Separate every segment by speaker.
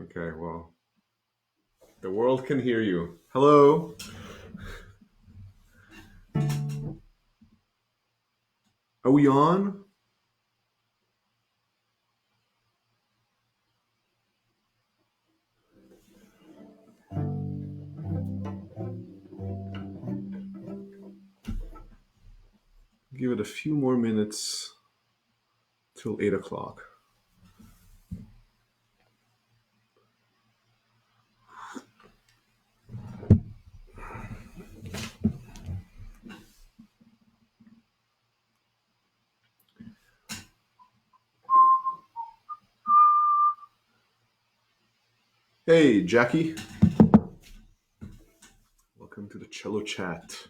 Speaker 1: Okay, well, the world can hear you. Hello. Are we on? Give it a few more minutes till 8 o'clock. Hey, Jackie. Welcome to the Cello Chat.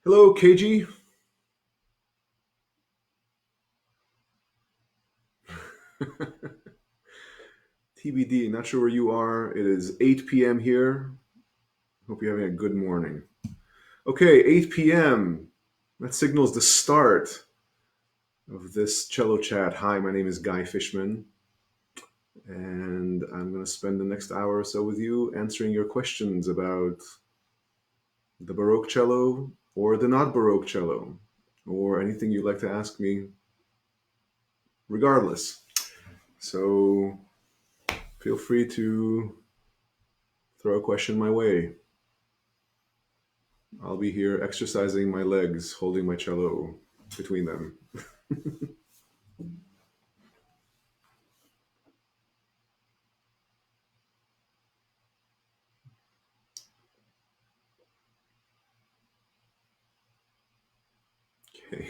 Speaker 1: Hello, KG. TBD, not sure where you are. It is 8 p.m. here. Hope you're having a good morning. Okay, 8 p.m. That signals the start of this Cello Chat. Hi, my name is Guy Fishman, and I'm going to spend the next hour or so with you answering your questions about the Baroque cello or the not Baroque cello or anything you'd like to ask me, regardless. So feel free to throw a question my way. I'll be here exercising my legs, holding my cello between them. Okay.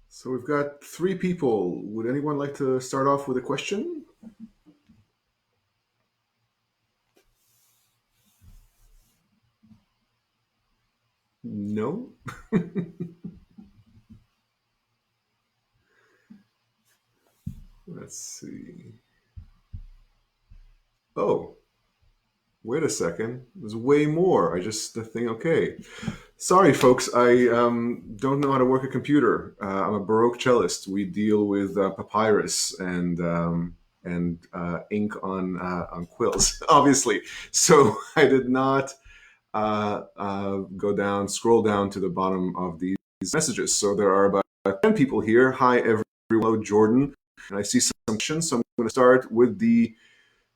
Speaker 1: So we've got three people. Would anyone like to start off with a question? No? Let's see. Oh, wait a second. There's way more. The thing, okay. Sorry, folks. I don't know how to work a computer. I'm a Baroque cellist. We deal with papyrus and ink on quills, obviously. So I did not scroll down to the bottom of these messages. So there are about 10 people here. Hi, everyone. Hello, Jordan. And I see some questions. So I'm going to start with the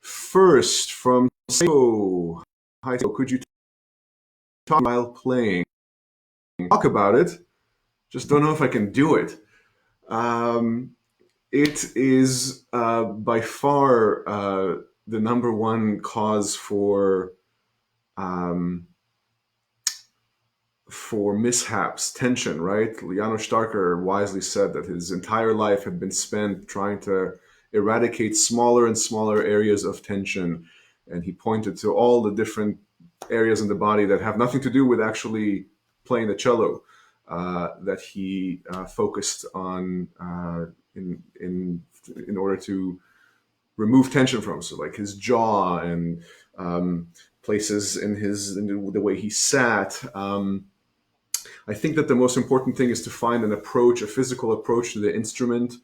Speaker 1: first from Seiko. Hi, Seiko. Could you talk while playing? talk about it, just don't know if I can do it. Um, it is by far the number one cause um, for mishaps, tension, right? Janos Starker wisely said that his entire life had been spent trying to eradicate smaller and smaller areas of tension. And he pointed to all the different areas in the body that have nothing to do with actually playing the cello, that he focused on in order to remove tension from. So, like his jaw and places in the way he sat. I think that the most important thing is to find an approach, a physical approach to the instrument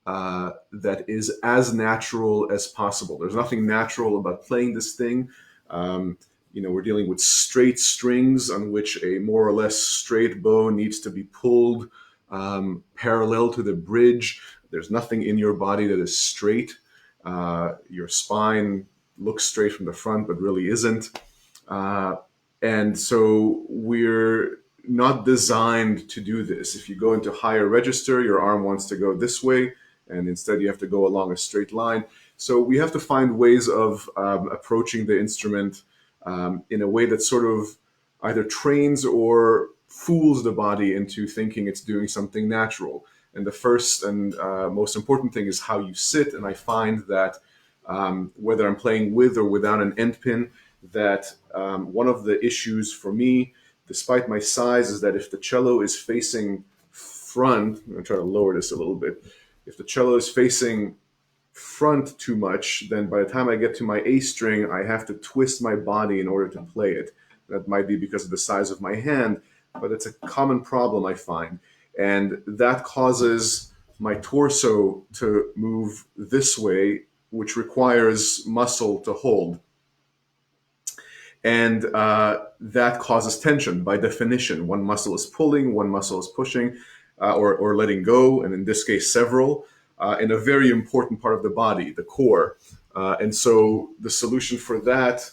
Speaker 1: that is as natural as possible. There's nothing natural about playing this thing. We're dealing with straight strings on which a more or less straight bow needs to be pulled parallel to the bridge. There's nothing in your body that is straight. Your spine looks straight from the front, but really isn't. And so we're not designed to do this. If you go into higher register, your arm wants to go this way, and instead you have to go along a straight line. So we have to find ways of approaching the instrument in a way that sort of either trains or fools the body into thinking it's doing something natural. And the first and most important thing is how you sit. And I find that whether I'm playing with or without an end pin, that one of the issues for me, despite my size, is that if the cello is facing front, I'm going to try to lower this a little bit. If the cello is facing front too much, then by the time I get to my A string, I have to twist my body in order to play it. That might be because of the size of my hand, but it's a common problem I find. And that causes my torso to move this way, which requires muscle to hold. And that causes tension by definition. One muscle is pulling, one muscle is pushing or letting go, and in this case, several, in a very important part of the body, the core. And so the solution for that,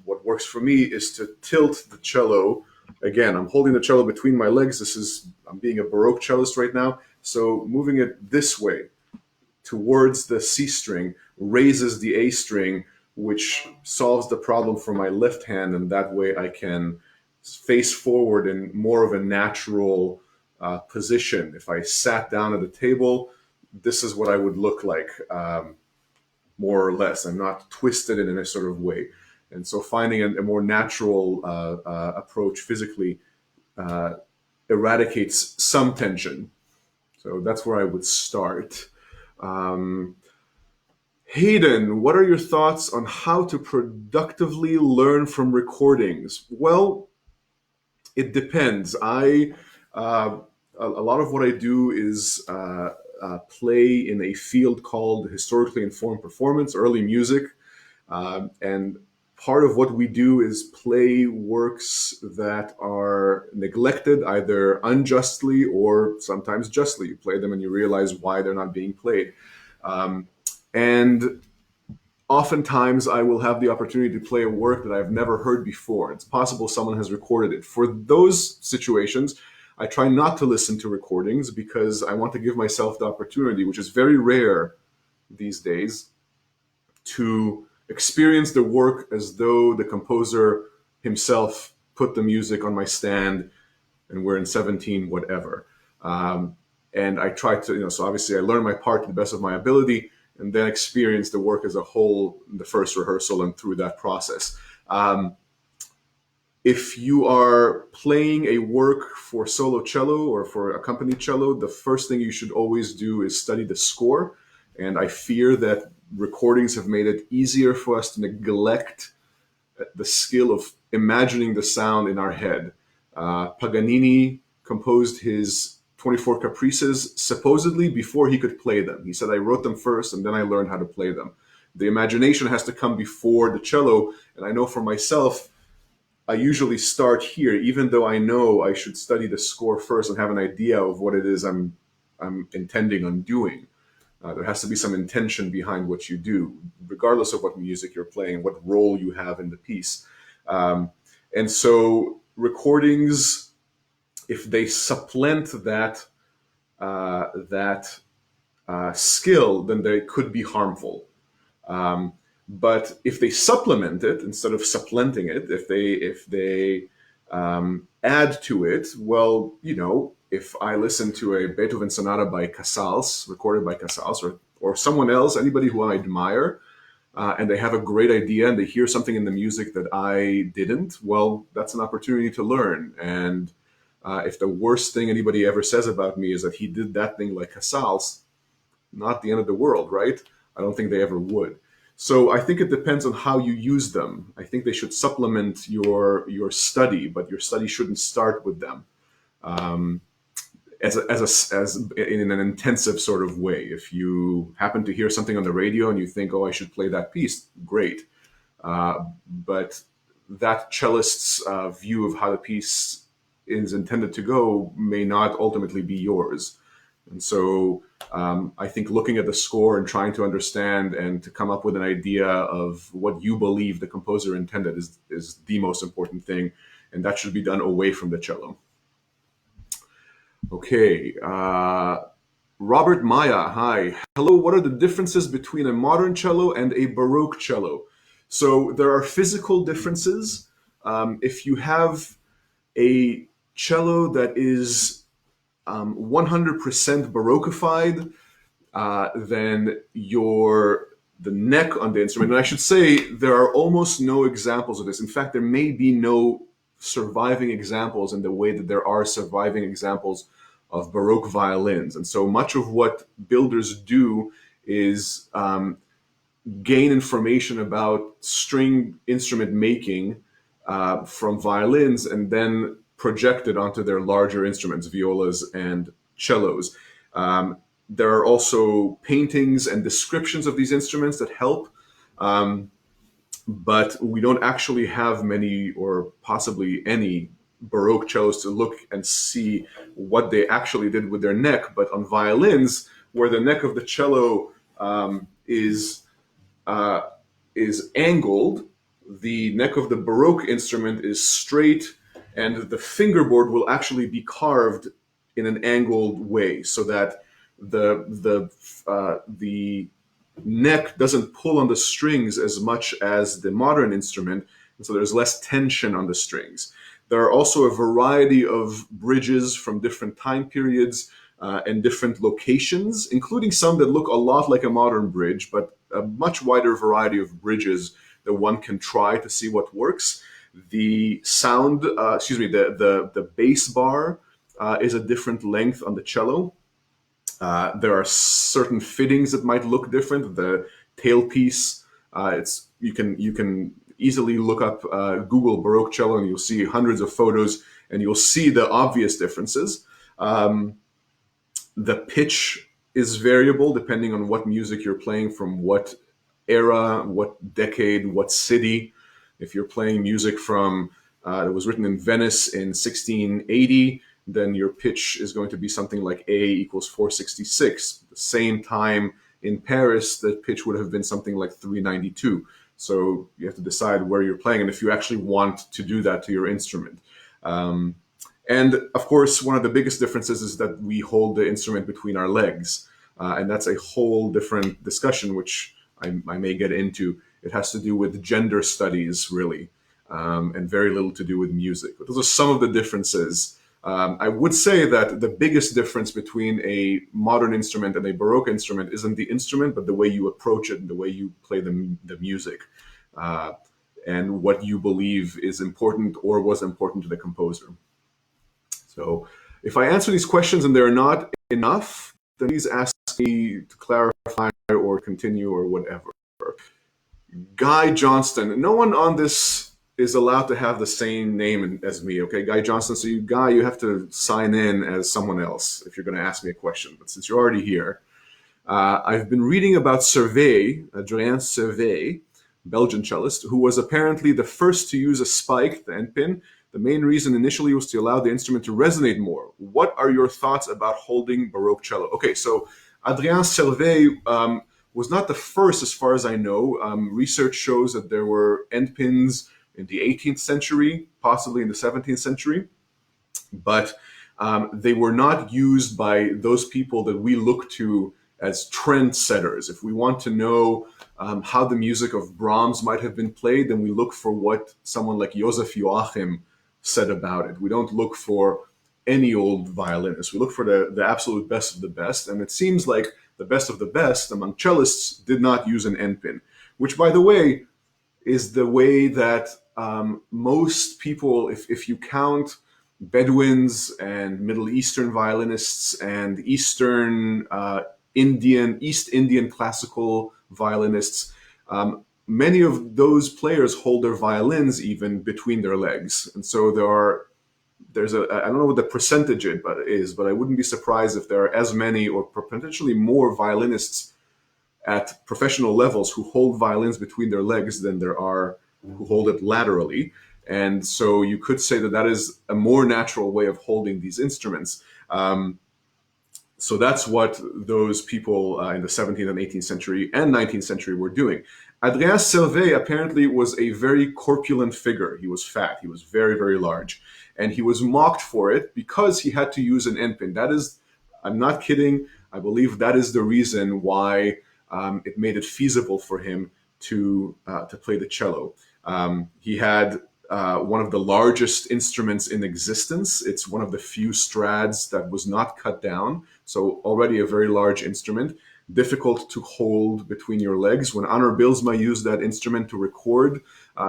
Speaker 1: what works for me, is to tilt the cello. Again, I'm holding the cello between my legs. I'm being a Baroque cellist right now. So moving it this way towards the C string raises the A string, which solves the problem for my left hand, and that way I can face forward in more of a natural position. If I sat down at a table, this is what I would look like, more or less. I'm not twisted in a sort of way. And so finding a more natural approach physically eradicates some tension. So that's where I would start. Hayden, what are your thoughts on how to productively learn from recordings? Well, it depends. A lot of what I do is play in a field called historically informed performance, early music, and part of what we do is play works that are neglected, either unjustly or sometimes justly. You play them and you realize why they're not being played. And oftentimes I will have the opportunity to play a work that I've never heard before. It's possible someone has recorded it. For those situations, I try not to listen to recordings because I want to give myself the opportunity, which is very rare these days, to experience the work as though the composer himself put the music on my stand and we're in 17 whatever. And I try to, so obviously I learn my part to the best of my ability and then experience the work as a whole in the first rehearsal and through that process. If you are playing a work for solo cello or for accompanied cello, the first thing you should always do is study the score. And I fear that recordings have made it easier for us to neglect the skill of imagining the sound in our head. Paganini composed his 24 Caprices supposedly before he could play them. He said, I wrote them first and then I learned how to play them. The imagination has to come before the cello. And I know for myself, I usually start here, even though I know I should study the score first and have an idea of what it is I'm intending on doing. There has to be some intention behind what you do, regardless of what music you're playing, what role you have in the piece. And so recordings if they supplant that skill, then they could be harmful. But if they supplement it instead of supplanting it, if they add to it, well, if I listen to a Beethoven sonata by Casals, recorded by Casals, or someone else, anybody who I admire, and they have a great idea and they hear something in the music that I didn't, well, that's an opportunity to learn. And if the worst thing anybody ever says about me is that he did that thing like Casals, not the end of the world, right? I don't think they ever would. So I think it depends on how you use them. I think they should supplement your study, but your study shouldn't start with them as in an intensive sort of way. If you happen to hear something on the radio and you think, oh, I should play that piece, great. But that cellist's view of how the piece is intended to go may not ultimately be yours. And so I think looking at the score and trying to understand and to come up with an idea of what you believe the composer intended is the most important thing. And that should be done away from the cello. Okay. Robert Maya, hi. Hello, what are the differences between a modern cello and a Baroque cello? So there are physical differences. If you have a cello that is 100% Baroqueified, then the neck on the instrument, and I should say there are almost no examples of this. In fact, there may be no surviving examples in the way that there are surviving examples of Baroque violins. And so much of what builders do is gain information about string instrument making from violins and then project it onto their larger instruments, violas and cellos. There are also paintings and descriptions of these instruments that help, but we don't actually have many or possibly any Baroque cellos to look and see what they actually did with their neck. But on violins, where the neck of the cello is angled, the neck of the Baroque instrument is straight, and the fingerboard will actually be carved in an angled way so that the neck doesn't pull on the strings as much as the modern instrument, and so there's less tension on the strings. There are also a variety of bridges from different time periods and different locations, including some that look a lot like a modern bridge, but a much wider variety of bridges that one can try to see what works. The sound, the bass bar is a different length on the cello. There are certain fittings that might look different. The tailpiece, you can easily look up Google Baroque cello and you'll see hundreds of photos and you'll see the obvious differences. The pitch is variable depending on what music you're playing from what era, what decade, what city. If you're playing music from that was written in Venice in 1680, then your pitch is going to be something like A equals 466. The same time in Paris, the pitch would have been something like 392. So you have to decide where you're playing and if you actually want to do that to your instrument. And of course, one of the biggest differences is that we hold the instrument between our legs. And that's a whole different discussion, which I may get into. It has to do with gender studies, really, and very little to do with music. But those are some of the differences. I would say that the biggest difference between a modern instrument and a Baroque instrument isn't the instrument, but the way you approach it and the way you play the music, and what you believe is important or was important to the composer. So if I answer these questions and they're not enough, then please ask me to clarify or continue or whatever. Guy Johnston. No one on this is allowed to have the same name as me, okay? Guy Johnston. So Guy, you have to sign in as someone else if you're going to ask me a question. But since you're already here, I've been reading about Servet, Adrien Servet, Belgian cellist, who was apparently the first to use a spike, the end pin. The main reason initially was to allow the instrument to resonate more. What are your thoughts about holding Baroque cello? Okay, so Adrien Servet was not the first, as far as I know. Research shows that there were end pins in the 18th century, possibly in the 17th century. But they were not used by those people that we look to as trendsetters. If we want to know how the music of Brahms might have been played, then we look for what someone like Joseph Joachim said about it. We don't look for any old violinist. We look for the absolute best of the best. And it seems like the best of the best among cellists did not use an end pin, which, by the way, is the way that most people, if you count Bedouins and Middle Eastern violinists and East Indian classical violinists, many of those players hold their violins even between their legs. And so there's I don't know what the percentage is, but I wouldn't be surprised if there are as many or potentially more violinists at professional levels who hold violins between their legs than there are who hold it laterally. And so you could say that is a more natural way of holding these instruments. So that's what those people in the 17th and 18th century and 19th century were doing. Adrien Servet apparently was a very corpulent figure. He was fat. He was very, very large. And he was mocked for it because he had to use an end pin. That is, I'm not kidding. I believe that is the reason why it made it feasible for him to play the cello. He had one of the largest instruments in existence. It's one of the few strads that was not cut down. So already a very large instrument, difficult to hold between your legs. When Honor Bilsma used that instrument to record,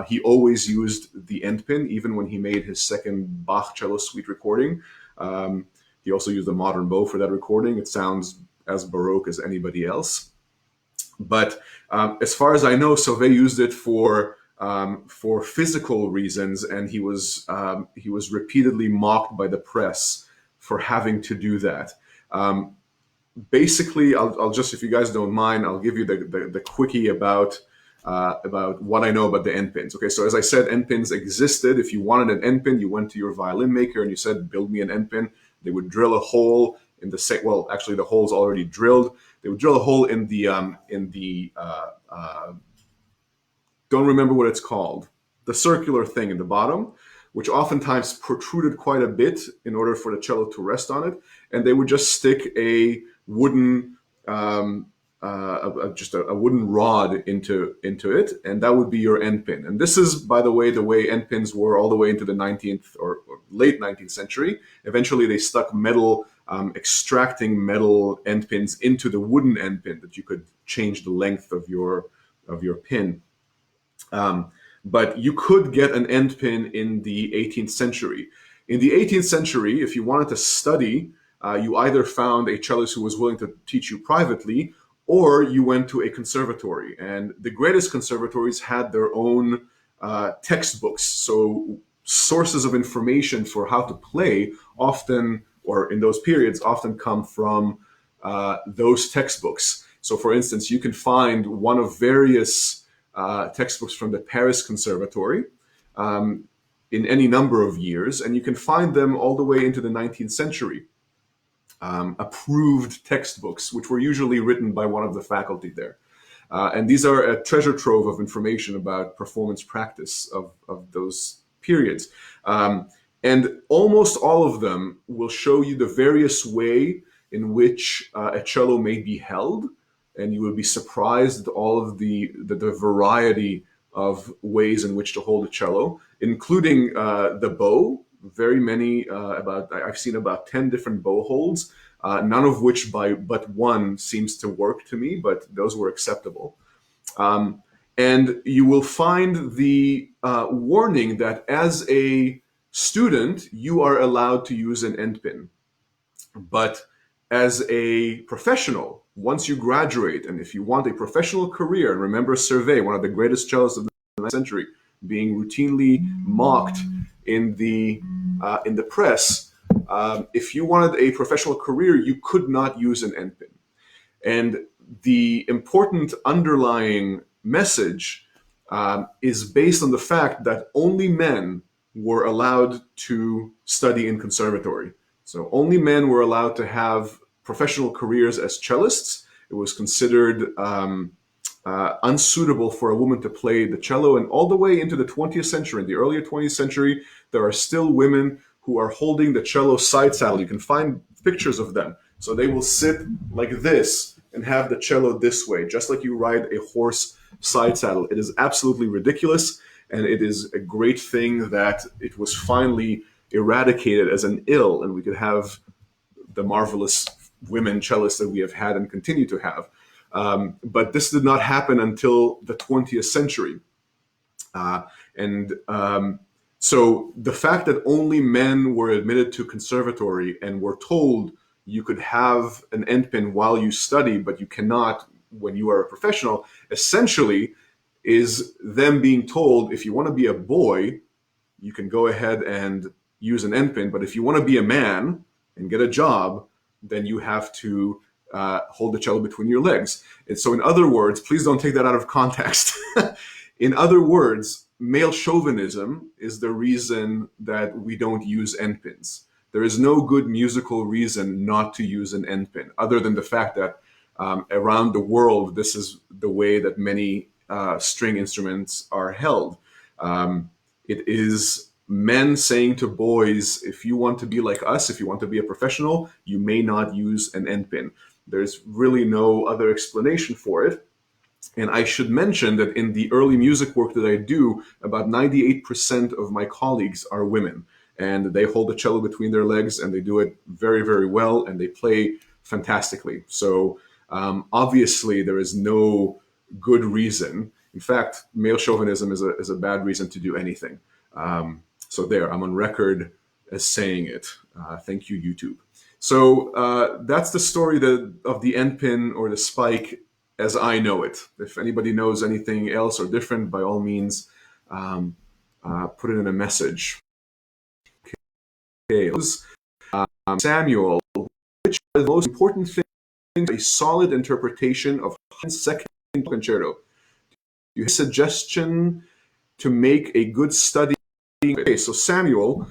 Speaker 1: he always used the end pin, even when he made his second Bach cello suite recording. He also used a modern bow for that recording. It sounds as Baroque as anybody else. But as far as I know, Sauvé used it for physical reasons, and he was repeatedly mocked by the press for having to do that. Basically, I'll just, if you guys don't mind, I'll give you the quickie about what I know about the end pins. Okay, so as I said, end pins existed. If you wanted an end pin, you went to your violin maker and you said, "Build me an end pin." They would drill a hole in the well, actually the hole's already drilled. They would drill a hole in the don't remember what it's called, the circular thing in the bottom, which oftentimes protruded quite a bit in order for the cello to rest on it. And they would just stick a wooden, just a wooden rod into it, and that would be your end pin. And this is, by the way end pins were all the way into the 19th or late 19th century. Eventually, they stuck metal, extracting metal end pins into the wooden end pin that you could change the length of your pin. But you could get an end pin in the 18th century. In the 18th century, if you wanted to study, you either found a cellist who was willing to teach you privately, or you went to a conservatory. And the greatest conservatories had their own textbooks. So sources of information for how to play often, or in those periods, often come from those textbooks. So for instance, you can find one of various textbooks from the Paris Conservatory in any number of years, and you can find them all the way into the 19th century. Approved textbooks, which were usually written by one of the faculty there. And these are a treasure trove of information about performance practice of those periods. And almost all of them will show you the various way in which a cello may be held, and you will be surprised at all of the variety of ways in which to hold a cello, including the bow. Very many, I've seen about 10 different bow holds, none of which but one seems to work to me, but those were acceptable. And you will find the warning that as a student, you are allowed to use an end pin. But as a professional, once you graduate, and if you want a professional career, and remember Servet, one of the greatest cellists of the 19th century, being routinely mocked in the press, if you wanted a professional career, you could not use an end pin. And the important underlying message is based on the fact that only men were allowed to study in conservatory. So only men were allowed to have professional careers as cellists. It was considered unsuitable for a woman to play the cello. And all the way into the 20th century, in the earlier 20th century, there are still women who are holding the cello side saddle. You can find pictures of them. So they will sit like this and have the cello this way, just like you ride a horse side saddle. It is absolutely ridiculous, and it is a great thing that it was finally eradicated as an ill, and we could have the marvelous women cellists that we have had and continue to have. But this did not happen until the 20th century. So the fact that only men were admitted to conservatory and were told you could have an endpin while you study, but you cannot when you are a professional, essentially is them being told, if you want to be a boy, you can go ahead and use an endpin, but if you want to be a man and get a job, then you have to hold the cello between your legs. And so in other words, please don't take that out of context. In other words, male chauvinism is the reason that we don't use endpins. There is no good musical reason not to use an endpin, other than the fact that around the world, this is the way that many string instruments are held. It is men saying to boys, if you want to be like us, if you want to be a professional, you may not use an endpin. There's really no other explanation for it. And I should mention that in the early music work that I do, about 98% of my colleagues are women. And they hold the cello between their legs, and they do it very, very well, and they play fantastically. So obviously, there is no good reason. In fact, male chauvinism is a bad reason to do anything. So there, I'm on record as saying it. Thank you, YouTube. So that's the story of the endpin or the spike as I know it. If anybody knows anything else or different, by all means, put it in a message. Okay, Samuel, which are the most important things, a solid interpretation of Haydn's second concerto? You have a suggestion to make a good study. Okay, so Samuel,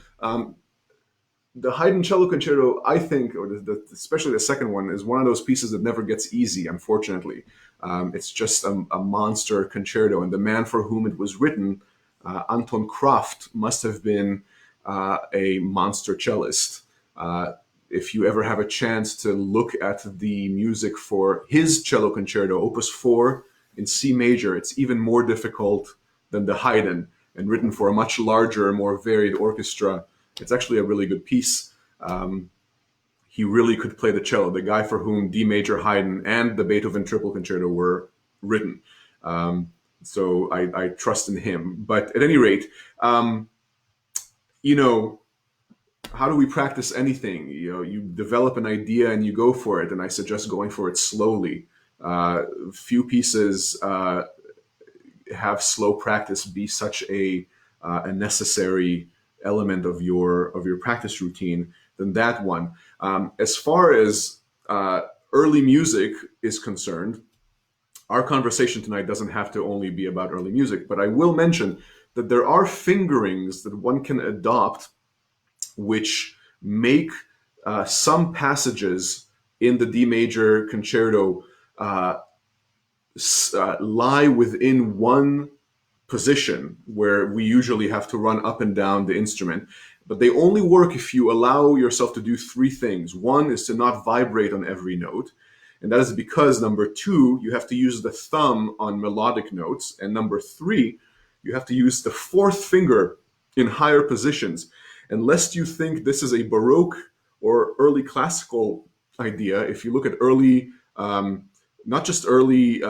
Speaker 1: the Haydn cello concerto, I think, or especially the second one, is one of those pieces that never gets easy, unfortunately. It's just a monster concerto, and the man for whom it was written, Anton Kraft, must have been a monster cellist. If you ever have a chance to look at the music for his cello concerto, Opus 4 in C major, it's even more difficult than the Haydn, and written for a much larger, more varied orchestra. It's actually a really good piece. He really could play the cello, the guy for whom D major Haydn and the Beethoven Triple Concerto were written. So I trust in him. But at any rate, how do we practice anything? You develop an idea and you go for it, and I suggest going for it slowly. Few pieces have slow practice be such a necessary element of your practice routine than that one. As far as early music is concerned, our conversation tonight doesn't have to only be about early music, but I will mention that there are fingerings that one can adopt which make some passages in the D major concerto lie within one position where we usually have to run up and down the instrument. But they only work if you allow yourself to do three things. One is to not vibrate on every note. And that is because, number two, you have to use the thumb on melodic notes. And number three, you have to use the fourth finger in higher positions. And lest you think this is a Baroque or early classical idea, if you look at early, not just early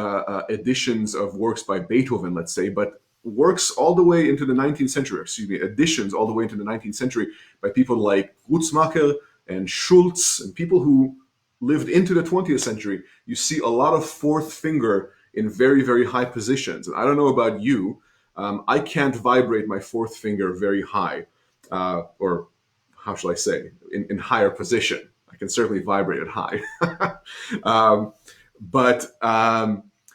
Speaker 1: editions of works by Beethoven, let's say, but works all the way into the 19th century, editions all the way into the 19th century by people like Gutzmacher and Schultz and people who lived into the 20th century, you see a lot of fourth finger in very, very high positions. And I don't know about you, I can't vibrate my fourth finger very high, or how shall I say, in higher position. I can certainly vibrate it high. But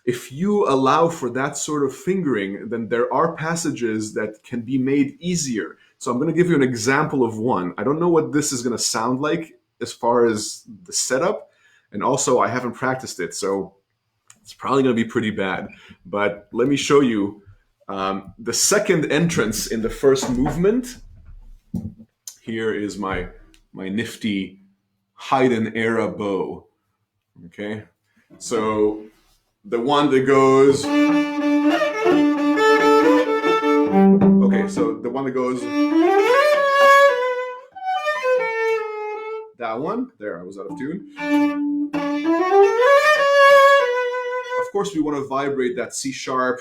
Speaker 1: if you allow for that sort of fingering, then there are passages that can be made easier. So I'm going to give you an example of one. I don't know what this is going to sound like as far as the setup. And also, I haven't practiced it, so it's probably going to be pretty bad. But let me show you the second entrance in the first movement. Here is my nifty Haydn era bow. Okay, so the one that goes. Okay, so the one that goes. That one. There, I was out of tune. Of course, we want to vibrate that C sharp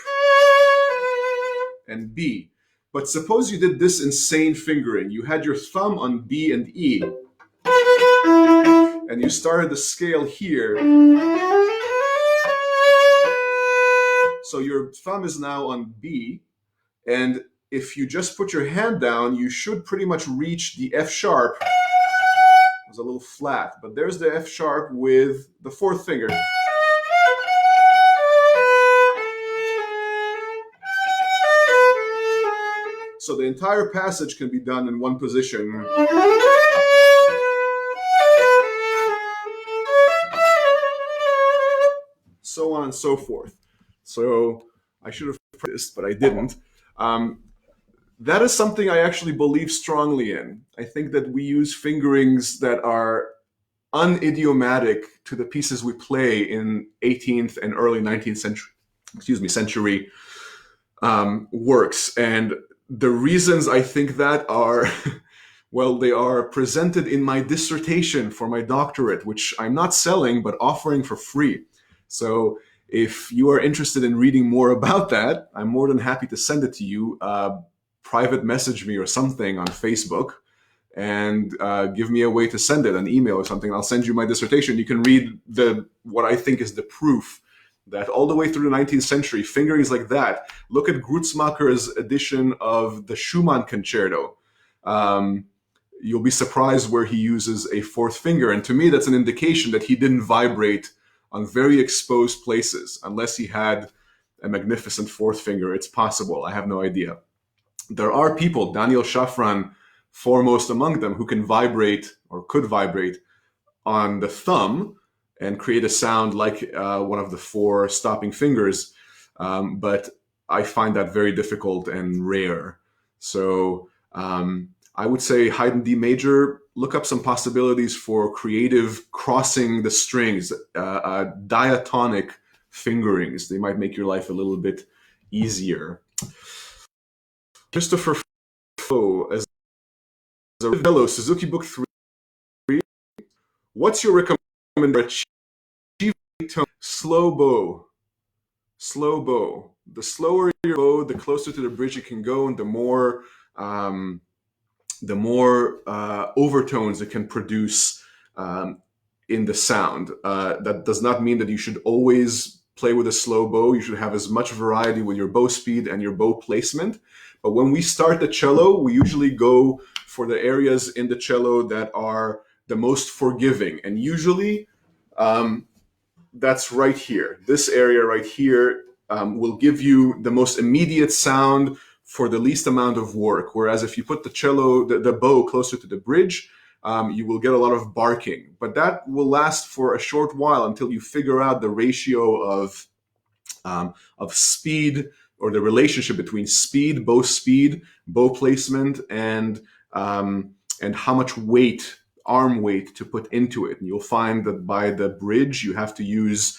Speaker 1: and B. But suppose you did this insane fingering. You had your thumb on B and E, and you started the scale here. So your thumb is now on B, and if you just put your hand down, you should pretty much reach the F sharp. It was a little flat, but there's the F sharp with the fourth finger. So the entire passage can be done in one position. So on and so forth. So I should have practiced, but I didn't. That is something I actually believe strongly in. I think that we use fingerings that are unidiomatic to the pieces we play in 18th and early 19th century works. And the reasons I think that are, well, they are presented in my dissertation for my doctorate, which I'm not selling, but offering for free. So if you are interested in reading more about that, I'm more than happy to send it to you. Private message me or something on Facebook and give me a way to send it, an email or something. I'll send you my dissertation. You can read what I think is the proof that all the way through the 19th century, fingerings like that. Look at Grutzmacher's edition of the Schumann Concerto. You'll be surprised where he uses a fourth finger. And to me, that's an indication that he didn't vibrate on very exposed places, unless he had a magnificent fourth finger. It's possible. I have no idea. There are people, Daniel Shafran foremost among them, who can vibrate or could vibrate on the thumb and create a sound like one of the four stopping fingers. But I find that very difficult and rare. So I would say Haydn D major, look up some possibilities for creative crossing the strings, diatonic fingerings. They might make your life a little bit easier. Christopher Foe, as a fellow, Suzuki Book 3, what's your recommendation? Tone, slow bow. Slow bow. The slower your bow, the closer to the bridge it can go, and the more overtones it can produce in the sound. That does not mean that you should always play with a slow bow. You should have as much variety with your bow speed and your bow placement. But when we start the cello, we usually go for the areas in the cello that are the most forgiving. And usually that's right here. This area right here will give you the most immediate sound for the least amount of work. Whereas if you put the cello, the bow closer to the bridge, you will get a lot of barking. But that will last for a short while until you figure out the ratio of speed, or the relationship between speed, bow placement, and how much weight, arm weight, to put into it. And you'll find that by the bridge, you have to use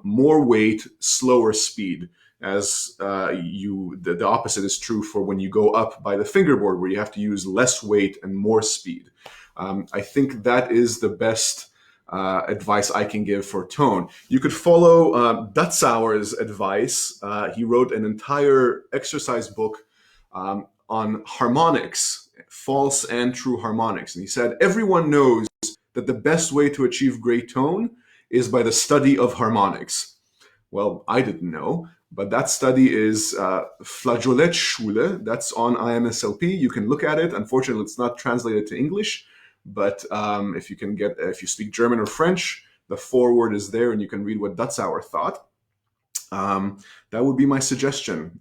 Speaker 1: more weight, slower speed. As the opposite is true for when you go up by the fingerboard, where you have to use less weight and more speed. I think that is the best advice I can give for tone. You could follow Dutzauer's advice. He wrote an entire exercise book on harmonics, false and true harmonics. And he said, everyone knows that the best way to achieve great tone is by the study of harmonics. Well, I didn't know, but that study is Flageolet-Schule. That's on IMSLP. You can look at it. Unfortunately, it's not translated to English. But if you speak German or French, the foreword is there, and you can read what Dutzauer thought. That would be my suggestion.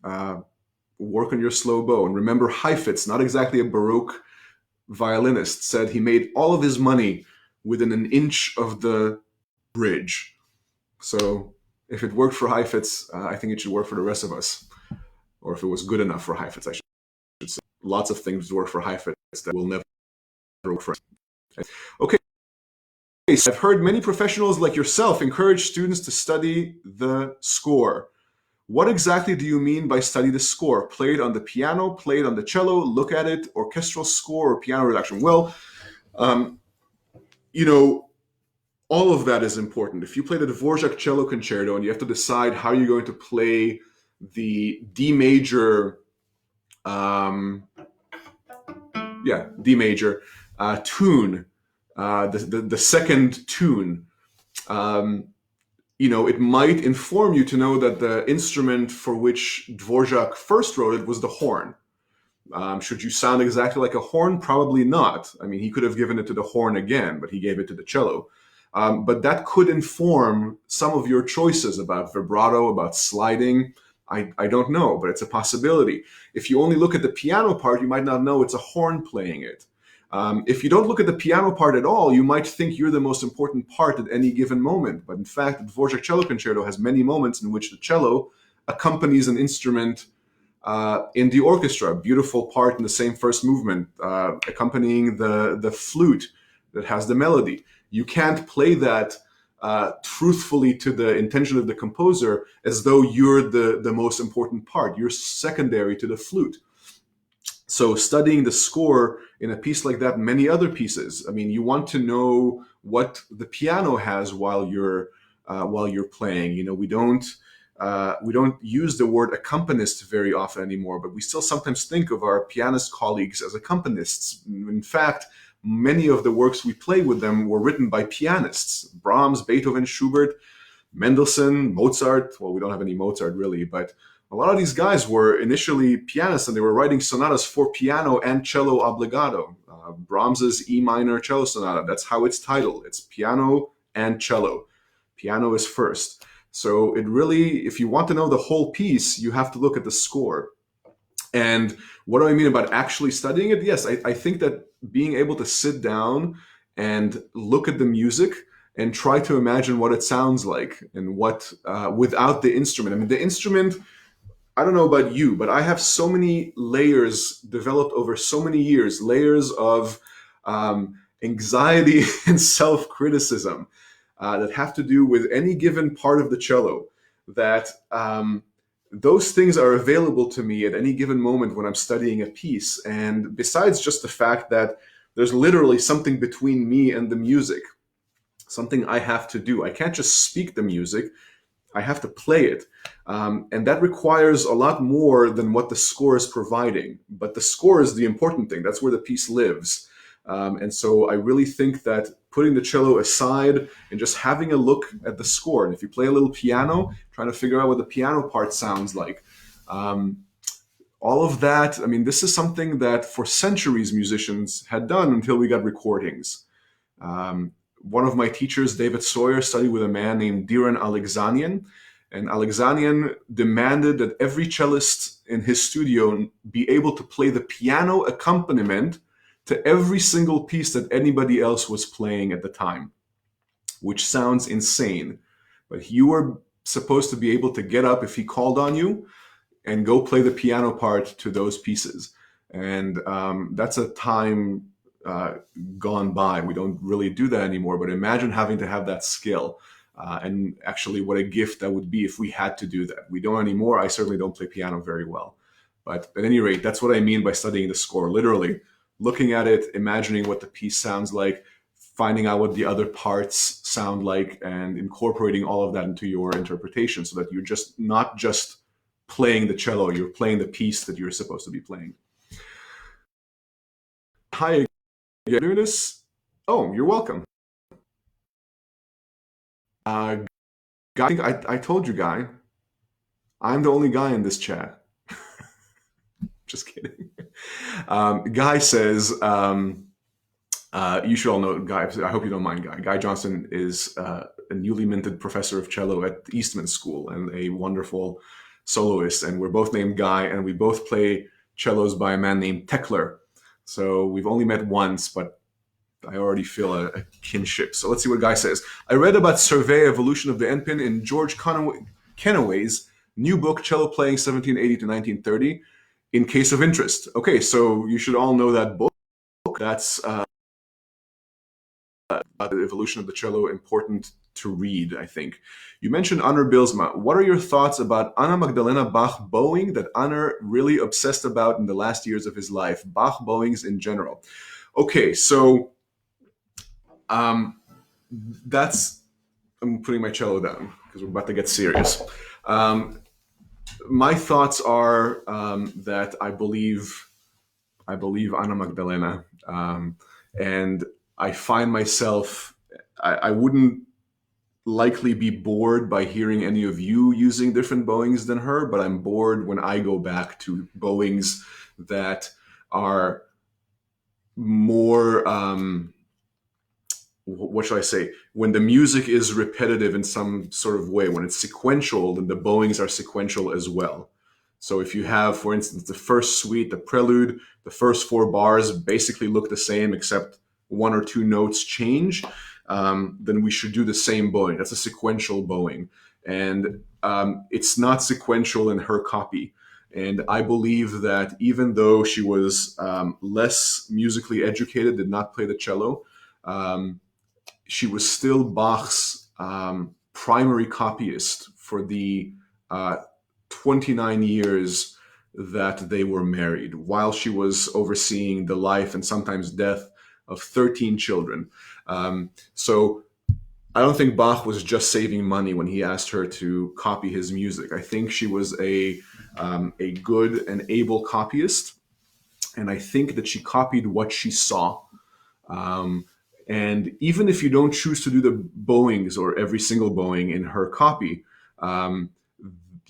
Speaker 1: Work on your slow bow, and remember, Heifetz, not exactly a Baroque violinist, said he made all of his money within an inch of the bridge. So if it worked for Heifetz, I think it should work for the rest of us. Or if it was good enough for Heifetz, I should say. Lots of things work for Heifetz that will never Okay, so I've heard many professionals like yourself encourage students to study the score. What exactly do you mean by study the score? Play it on the piano, play it on the cello, look at it, orchestral score or piano reduction? Well, um, you know, all of that is important. If you play the Dvorak cello concerto and you have to decide how you're going to play the D major, um, D major tune, the second tune, um, it might inform you to know that the instrument for which Dvorak first wrote it was the horn. Should you sound exactly like a horn? Probably not. I mean, he could have given it to the horn again, but he gave it to the cello. But that could inform some of your choices about vibrato, about sliding. I don't know, but it's a possibility. If you only look at the piano part, you might not know it's a horn playing it. If you don't look at the piano part at all, you might think you're the most important part at any given moment. But in fact, the Dvorak Cello Concerto has many moments in which the cello accompanies an instrument in the orchestra. Beautiful part in the same first movement, accompanying the flute that has the melody. You can't play that truthfully to the intention of the composer as though you're the most important part. You're secondary to the flute. So studying the score in a piece like that and many other pieces, I mean, you want to know what the piano has while you're playing. We don't use the word accompanist very often anymore, but we still sometimes think of our pianist colleagues as accompanists. In fact, many of the works we play with them were written by pianists: Brahms, Beethoven, Schubert, Mendelssohn, Mozart. Well, we don't have any Mozart really, but a lot of these guys were initially pianists and they were writing sonatas for piano and cello obbligato. Brahms's E minor cello sonata, that's how it's titled. It's piano and cello. Piano is first. So it really, if you want to know the whole piece, you have to look at the score. And what do I mean about actually studying it? Yes, I think that being able to sit down and look at the music and try to imagine what it sounds like and what, without the instrument. I mean, the instrument, I don't know about you, but I have so many layers developed over so many years, layers of anxiety and self-criticism that have to do with any given part of the cello, that those things are available to me at any given moment when I'm studying a piece. And besides just the fact that there's literally something between me and the music, something I have to do. I can't just speak the music. I have to play it. And that requires a lot more than what the score is providing. But the score is the important thing. That's where the piece lives. And so I really think that putting the cello aside and just having a look at the score, and if you play a little piano, trying to figure out what the piano part sounds like, all of that, I mean, this is something that for centuries musicians had done until we got recordings. One of my teachers, David Sawyer, studied with a man named Diran Alexanian, and Alexanian demanded that every cellist in his studio be able to play the piano accompaniment to every single piece that anybody else was playing at the time, which sounds insane. But you were supposed to be able to get up if he called on you and go play the piano part to those pieces. And that's a time gone by. We don't really do that anymore, but imagine having to have that skill. And actually what a gift that would be if we had to do that. We don't anymore. I certainly don't play piano very well. But at any rate, that's what I mean by studying the score. Literally looking at it, imagining what the piece sounds like, finding out what the other parts sound like, and incorporating all of that into your interpretation so that you're just not just playing the cello, you're playing the piece that you're supposed to be playing. Hi, you doing this? Oh, you're welcome. Guy, I think I told you, Guy. I'm the only guy in this chat. Just kidding. Guy says, you should all know Guy. I hope you don't mind Guy. Guy Johnson is a newly minted professor of cello at Eastman School and a wonderful soloist. And we're both named Guy, and we both play cellos by a man named Tekler. So we've only met once, but I already feel a kinship. So let's see what Guy says. I read about Survey Evolution of the N-Pin in George Kenaway's new book, Cello Playing 1780 to 1930, in case of interest. Okay, so you should all know that book. That's about the evolution of the cello important to read, I think. You mentioned Anna Bilsma. What are your thoughts about Anna Magdalena Bach bowing that Anna really obsessed about in the last years of his life? Bach bowings in general. Okay, so that's, I'm putting my cello down because we're about to get serious. My thoughts are that I believe Anna Magdalena, and I find myself, I wouldn't likely be bored by hearing any of you using different bowings than her, but I'm bored when I go back to bowings that are more, what shall I say, when the music is repetitive in some sort of way, when it's sequential, then the bowings are sequential as well. So if you have, for instance, the first suite, the prelude, the first 4 bars basically look the same except 1 or 2 notes change, then we should do the same bowing. That's a sequential bowing. And it's not sequential in her copy. And I believe that even though she was less musically educated, did not play the cello, she was still Bach's primary copyist for the 29 years that they were married, while she was overseeing the life and sometimes death of 13 children. So I don't think Bach was just saving money when he asked her to copy his music. I think she was a good and able copyist, and I think that she copied what she saw. And even if you don't choose to do the bowings or every single bowing in her copy,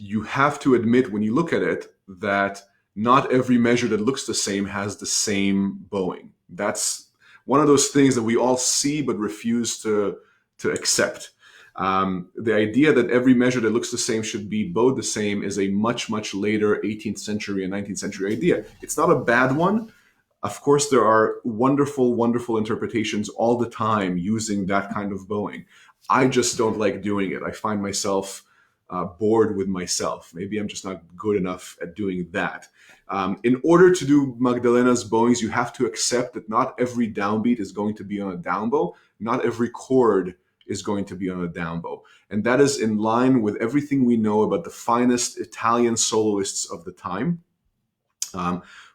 Speaker 1: you have to admit when you look at it that not every measure that looks the same has the same bowing. That's one of those things that we all see but refuse to accept. The idea that every measure that looks the same should be bowed the same is a much, much later 18th century and 19th century idea. It's not a bad one. Of course, there are wonderful, wonderful interpretations all the time using that kind of bowing. I just don't like doing it. I find myself bored with myself. Maybe I'm just not good enough at doing that. In order to do Magdalena's bowings, you have to accept that not every downbeat is going to be on a down bow. Not every chord is going to be on a down bow. And that is in line with everything we know about the finest Italian soloists of the time,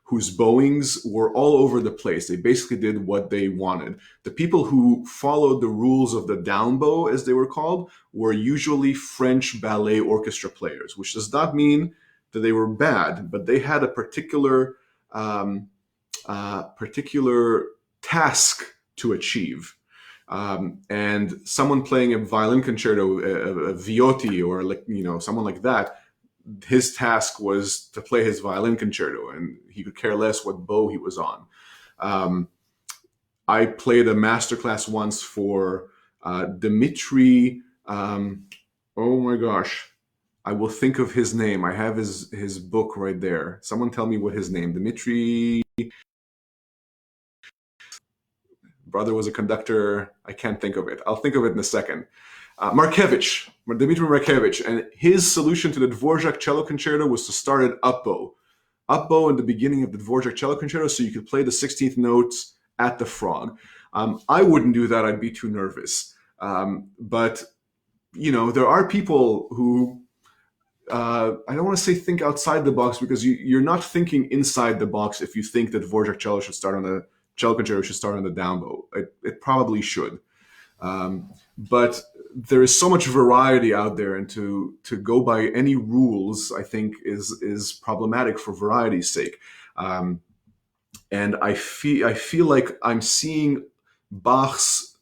Speaker 1: whose bowings were all over the place. They basically did what they wanted. The people who followed the rules of the down bow, as they were called, were usually French ballet orchestra players, which does not mean that they were bad, but they had a particular task to achieve. And someone playing a violin concerto, a Viotti, or someone like that, his task was to play his violin concerto, and he could care less what bow he was on. I played a masterclass once for Dmitri. Oh my gosh, I will think of his name. I have his book right there. Someone tell me what his name. Dmitri. Brother was a conductor. I can't think of it. I'll think of it in a second. Markevich, Dmitry Markevich, and his solution to the Dvorak cello concerto was to start at up bow in the beginning of the Dvorak cello concerto, so you could play the 16th notes at the frog. I wouldn't do that; I'd be too nervous. But there are people who I don't want to say think outside the box, because you're not thinking inside the box if you think that Dvorak cello concerto should start on the down bow. It probably should. But there is so much variety out there, and to go by any rules, I think, is problematic for variety's sake. And I feel like I'm seeing Bach's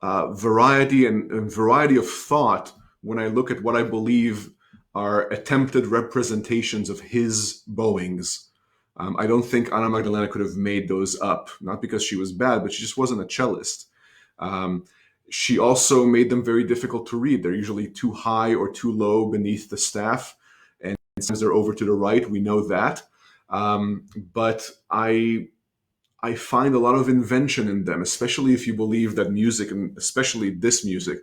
Speaker 1: variety and variety of thought when I look at what I believe are attempted representations of his bowings. I don't think Anna Magdalena could have made those up, not because she was bad, but she just wasn't a cellist. She also made them very difficult to read. They're usually too high or too low beneath the staff, and sometimes they're over to the right. We know that. But I find a lot of invention in them, especially if you believe that music, and especially this music,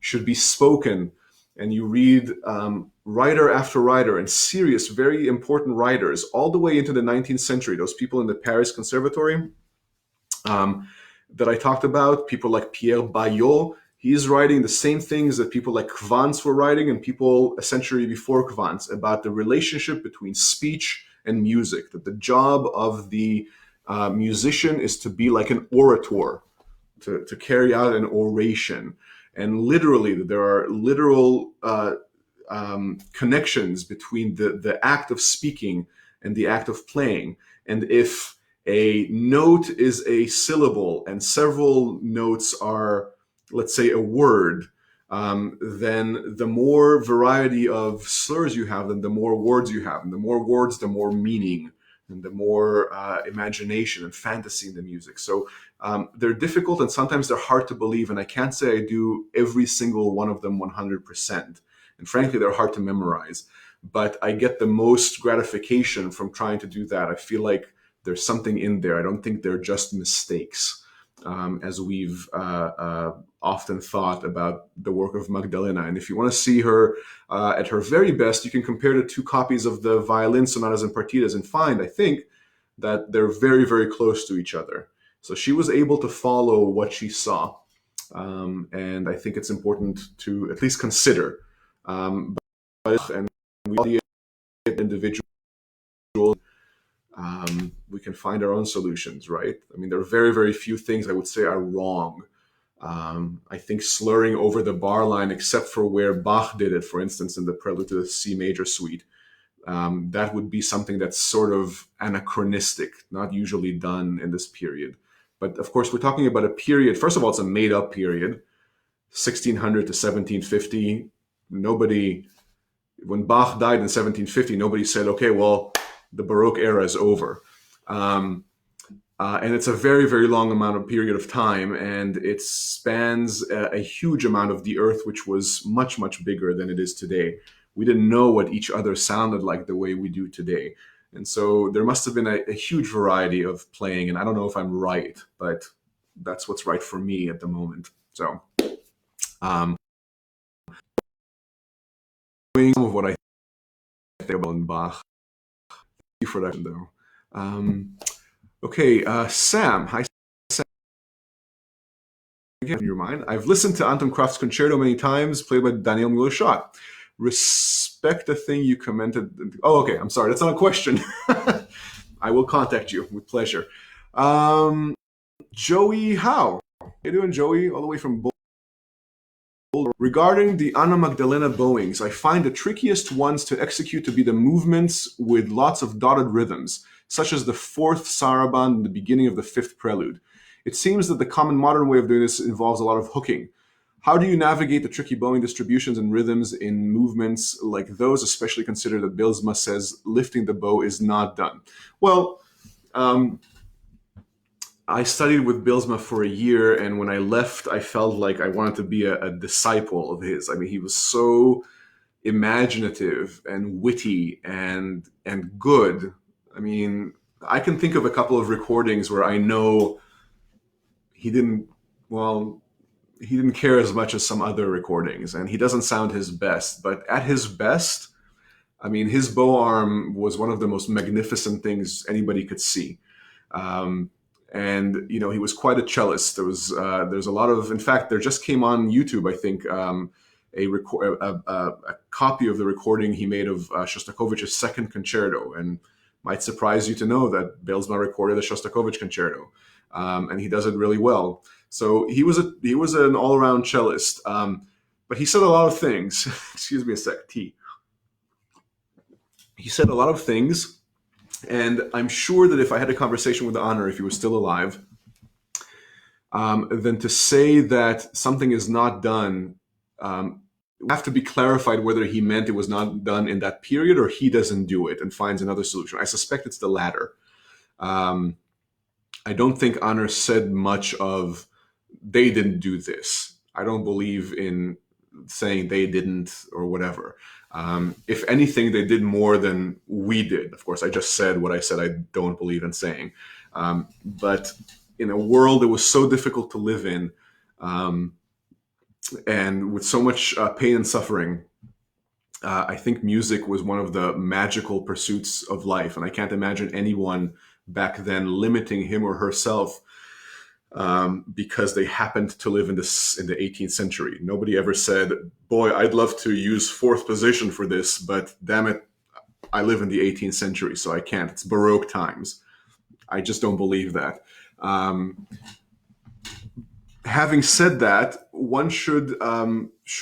Speaker 1: should be spoken. And you read writer after writer, and serious, very important writers, all the way into the 19th century, those people in the Paris Conservatory, that I talked about, people like Pierre Bayot, he's writing the same things that people like Kvantz were writing and people a century before Kvantz about the relationship between speech and music, that the job of the musician is to be like an orator, to carry out an oration. And literally, there are literal connections between the act of speaking and the act of playing. And if a note is a syllable and several notes are, let's say, a word, then the more variety of slurs you have, then the more words you have. And the more words, the more meaning, and the more imagination and fantasy in the music. So they're difficult and sometimes they're hard to believe. And I can't say I do every single one of them 100%. And frankly, they're hard to memorize. But I get the most gratification from trying to do that. I feel like there's something in there. I don't think they're just mistakes, as we've often thought about the work of Magdalena. And if you want to see her at her very best, you can compare the two copies of the violin sonatas and partitas and find, I think, that they're very, very close to each other. So she was able to follow what she saw. And I think it's important to at least consider. And we individual, we can find our own solutions, right? I mean, there are very, very few things I would say are wrong. I think slurring over the bar line, except for where Bach did it, for instance, in the Prelude to the C major suite, that would be something that's sort of anachronistic, not usually done in this period. But of course, we're talking about a period. First of all, it's a made-up period, 1600 to 1750. When Bach died in 1750, nobody said, okay, well, the Baroque era is over. And it's a very, very long period of time, and it spans a huge amount of the earth, which was much, much bigger than it is today. We didn't know what each other sounded like the way we do today. And so there must have been a huge variety of playing, and I don't know if I'm right, but that's what's right for me at the moment. So some of what I think about Bach. Thank you for that, though. Okay, Sam. Hi, Sam. Again, in your mind. I've listened to Anton Kraft's concerto many times, played by Daniel Muller-Schott. Respect the thing you commented. Oh, okay. I'm sorry. That's not a question. I will contact you with pleasure. Joey, how you doing, Joey? All the way from Boulder. Regarding the Anna Magdalena bowings, I find the trickiest ones to execute to be the movements with lots of dotted rhythms, such as the fourth saraband and the beginning of the fifth prelude. It seems that the common modern way of doing this involves a lot of hooking. How do you navigate the tricky bowing distributions and rhythms in movements like those, especially consider that Bilsma says lifting the bow is not done? Well, I studied with Bilsma for a year, and when I left, I felt like I wanted to be a disciple of his. I mean, he was so imaginative and witty and good. I mean, I can think of a couple of recordings where I know he didn't care as much as some other recordings, and he doesn't sound his best. But at his best, I mean, his bow arm was one of the most magnificent things anybody could see. And, you know, he was quite a cellist. There's a lot of, in fact, there just came on YouTube, I think, a copy of the recording he made of Shostakovich's second concerto. And might surprise you to know that Bilsma recorded a Shostakovich concerto. And he does it really well. So he was an all-around cellist. But he said a lot of things. Excuse me a sec, tea. He said a lot of things. And I'm sure that if I had a conversation with Honor, if he was still alive, then to say that something is not done, it have to be clarified whether he meant it was not done in that period or he doesn't do it and finds another solution. I suspect it's the latter. I don't think Honor said much of, they didn't do this. I don't believe in saying they didn't or whatever. If anything, they did more than we did. Of course, I just said what I said I don't believe in saying. But in a world that was so difficult to live in, and with so much pain and suffering, I think music was one of the magical pursuits of life. And I can't imagine anyone back then limiting him or herself because they happened to live in the 18th century. Nobody ever said, "Boy, I'd love to use fourth position for this, but damn it, I live in the 18th century, so I can't. It's Baroque times." I just don't believe that. Having said that, one should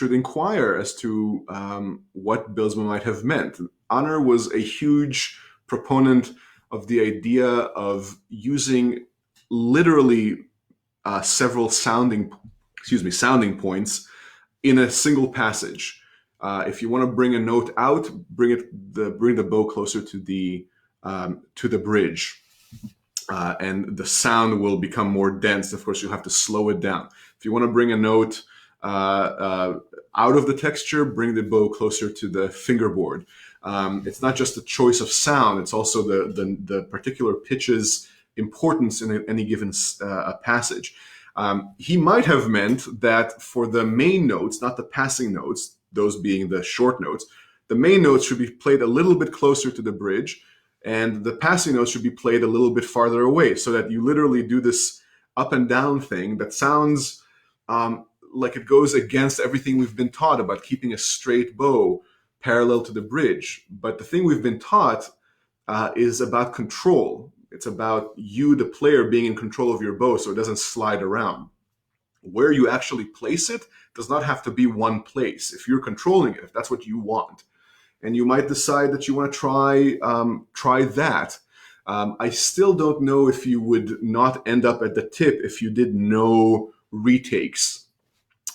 Speaker 1: inquire as to what Bilsma might have meant. Honor was a huge proponent of the idea of using literally several sounding points in a single passage. If you want to bring a note out, bring the bow closer to the bridge. And the sound will become more dense. Of course, you have to slow it down. If you want to bring a note out of the texture, bring the bow closer to the fingerboard. It's not just the choice of sound; it's also the particular pitch's importance in any given passage. He might have meant that for the main notes, not the passing notes, those being the short notes, the main notes should be played a little bit closer to the bridge, and the passing notes should be played a little bit farther away, so that you literally do this up and down thing that sounds like it goes against everything we've been taught about keeping a straight bow parallel to the bridge. But the thing we've been taught is about control. It's about you, the player, being in control of your bow so it doesn't slide around. Where you actually place it does not have to be one place. If you're controlling it, if that's what you want, and you might decide that you want to try that. I still don't know if you would not end up at the tip if you did no retakes.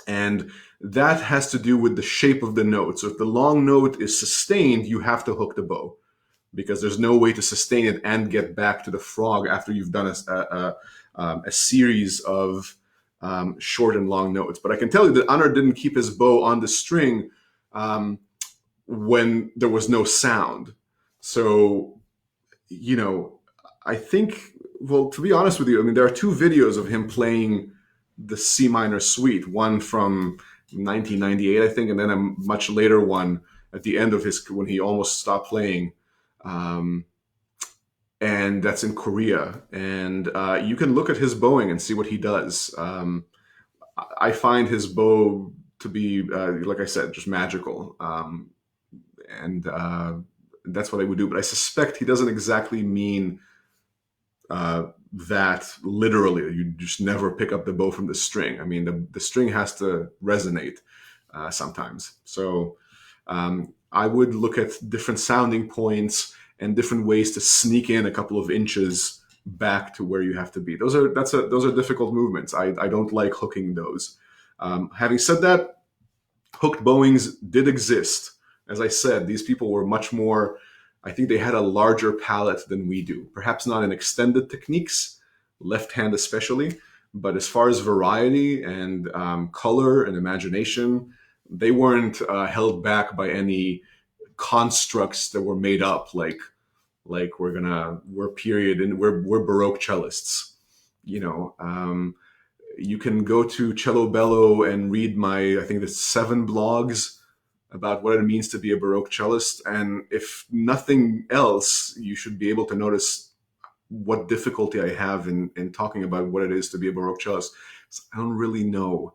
Speaker 1: And that has to do with the shape of the note. So if the long note is sustained, you have to hook the bow, because there's no way to sustain it and get back to the frog after you've done a series of short and long notes. But I can tell you that Anar didn't keep his bow on the string when there was no sound. So, I think, well, to be honest with you, I mean, there are two videos of him playing the C minor suite, one from 1998, I think, and then a much later one at the end of when he almost stopped playing. And that's in Korea. And you can look at his bowing and see what he does. I find his bow to be, like I said, just magical. And that's what I would do. But I suspect he doesn't exactly mean that literally. You just never pick up the bow from the string. I mean, the string has to resonate sometimes. So I would look at different sounding points and different ways to sneak in a couple of inches back to where you have to be. Those are difficult movements. I don't like hooking those. Having said that, hooked bowings did exist. As I said, these people were much more, I think they had a larger palette than we do. Perhaps not in extended techniques, left hand especially, but as far as variety and color and imagination, they weren't held back by any constructs that were made up, like we're period and we're Baroque cellists. You can go to Cello Bello and read I think there's 7 blogs about what it means to be a Baroque cellist. And if nothing else, you should be able to notice what difficulty I have in talking about what it is to be a Baroque cellist. I don't really know.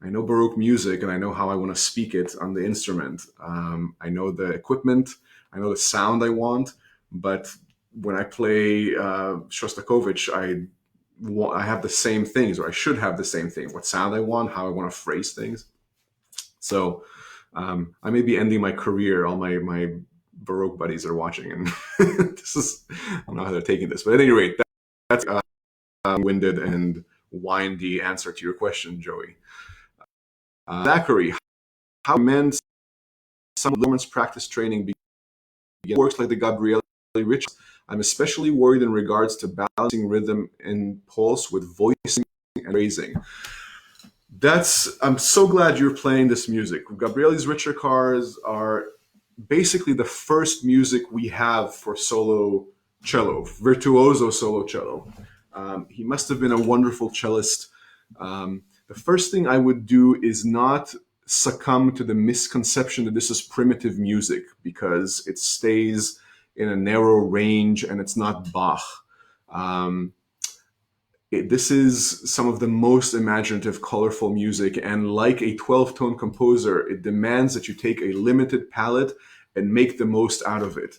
Speaker 1: I know Baroque music and I know how I want to speak it on the instrument. I know the equipment, I know the sound I want, but when I play Shostakovich, I have the same things, or I should have the same thing. What sound I want, how I want to phrase things. So I may be ending my career. All my Baroque buddies are watching, and I don't know how they're taking this. But at any rate, that's a winded and windy answer to your question, Joey. Zachary, how meant some performance practice training works like the Gabriele Ricci? I'm especially worried in regards to balancing rhythm and pulse with voicing and raising. I'm so glad you're playing this music. Gabriele's Richter cars are basically the first music we have for solo cello, virtuoso solo cello. He must have been a wonderful cellist. The first thing I would do is not succumb to the misconception that this is primitive music, because it stays in a narrow range and it's not Bach. This is some of the most imaginative, colorful music, and like a 12-tone composer, it demands that you take a limited palette and make the most out of it.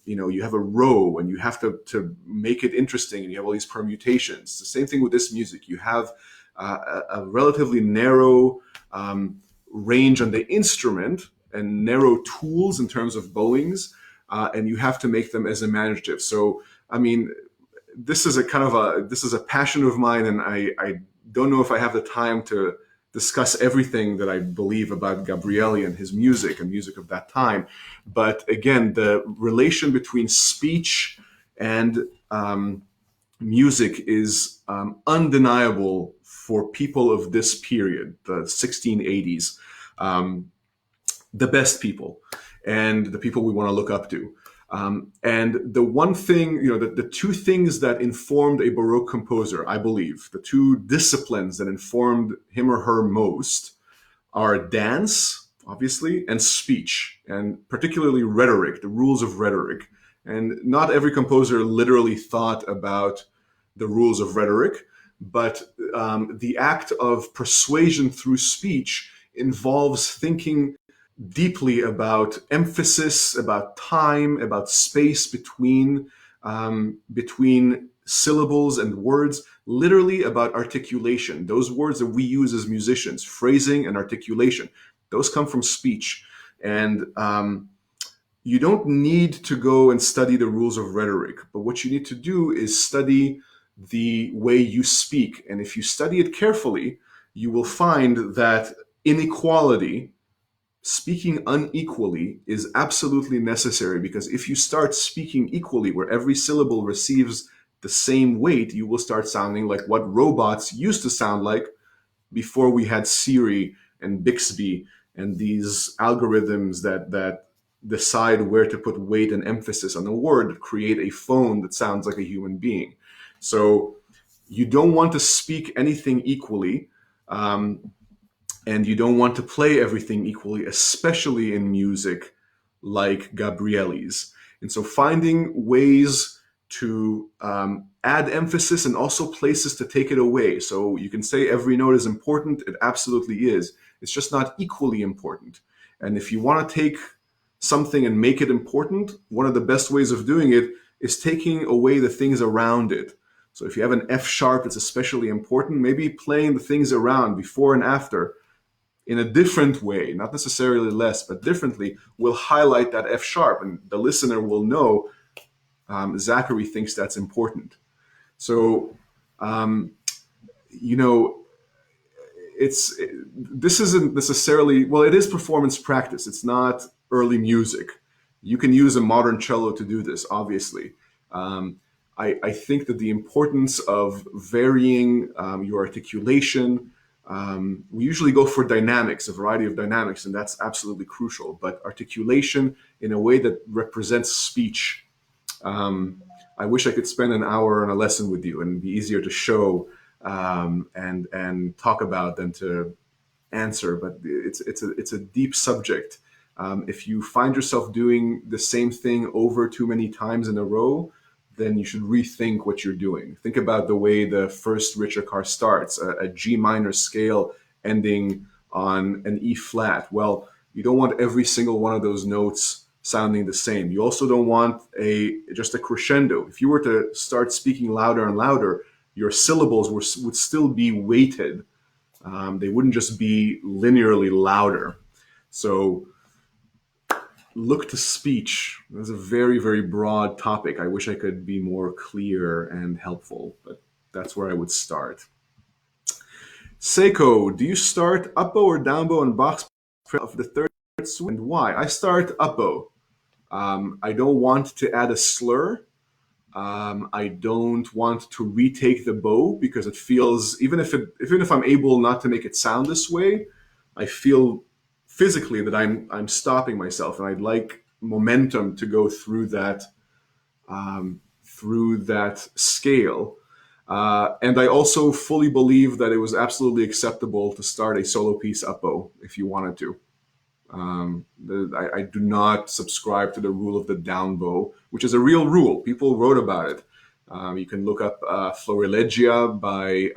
Speaker 1: You have a row, and you have to make it interesting, and you have all these permutations. The same thing with this music. You have a relatively narrow range on the instrument and narrow tools in terms of bowings, and you have to make them as imaginative. So, I mean, this is a passion of mine, and I don't know if I have the time to discuss everything that I believe about Gabrieli and his music and music of that time. But again, the relation between speech and music is undeniable for people of this period, the 1680s, the best people and the people we want to look up to. And the one thing, the two things that informed a Baroque composer, I believe, the two disciplines that informed him or her most are dance, obviously, and speech, and particularly rhetoric, the rules of rhetoric. And not every composer literally thought about the rules of rhetoric, but the act of persuasion through speech involves thinking deeply about emphasis, about time, about space between syllables and words, literally about articulation. Those words that we use as musicians, phrasing and articulation, those come from speech. And you don't need to go and study the rules of rhetoric, but what you need to do is study the way you speak. And if you study it carefully, you will find that inequality, speaking unequally, is absolutely necessary, because if you start speaking equally, where every syllable receives the same weight, you will start sounding like what robots used to sound like before we had Siri and Bixby and these algorithms that decide where to put weight and emphasis on a word, that create a phone that sounds like a human being. So you don't want to speak anything equally. And you don't want to play everything equally, especially in music like Gabrieli's. And so finding ways to add emphasis and also places to take it away. So you can say every note is important. It absolutely is. It's just not equally important. And if you want to take something and make it important, one of the best ways of doing it is taking away the things around it. So if you have an F sharp that's especially important, maybe playing the things around before and after in a different way, not necessarily less, but differently, will highlight that F sharp, and the listener will know Zachary thinks that's important. So, this isn't necessarily, well, it is performance practice. It's not early music. You can use a modern cello to do this, obviously. I think that the importance of varying your articulation, we usually go for dynamics, a variety of dynamics, and that's absolutely crucial. But articulation in a way that represents speech. I wish I could spend an hour on a lesson with you, and be easier to show and talk about than to answer. But it's a deep subject. If you find yourself doing the same thing over too many times in a row, then you should rethink what you're doing. Think about the way the first Richter starts, a G minor scale ending on an E flat. Well, you don't want every single one of those notes sounding the same. You also don't want just a crescendo. If you were to start speaking louder and louder, your syllables would still be weighted. They wouldn't just be linearly louder. So look to speech. That's a very, very broad topic. I wish I could be more clear and helpful, but that's where I would start. Seiko, do you start up bow or down bow and box of the third swing, and why? I start up bow. I don't want to add a slur. I don't want to retake the bow, because it feels, even if I'm able not to make it sound this way, I feel physically that I'm stopping myself, and I'd like momentum to go through that scale. And I also fully believe that it was absolutely acceptable to start a solo piece up bow if you wanted to. I do not subscribe to the rule of the down bow, which is a real rule. People wrote about it. You can look up Florilegia by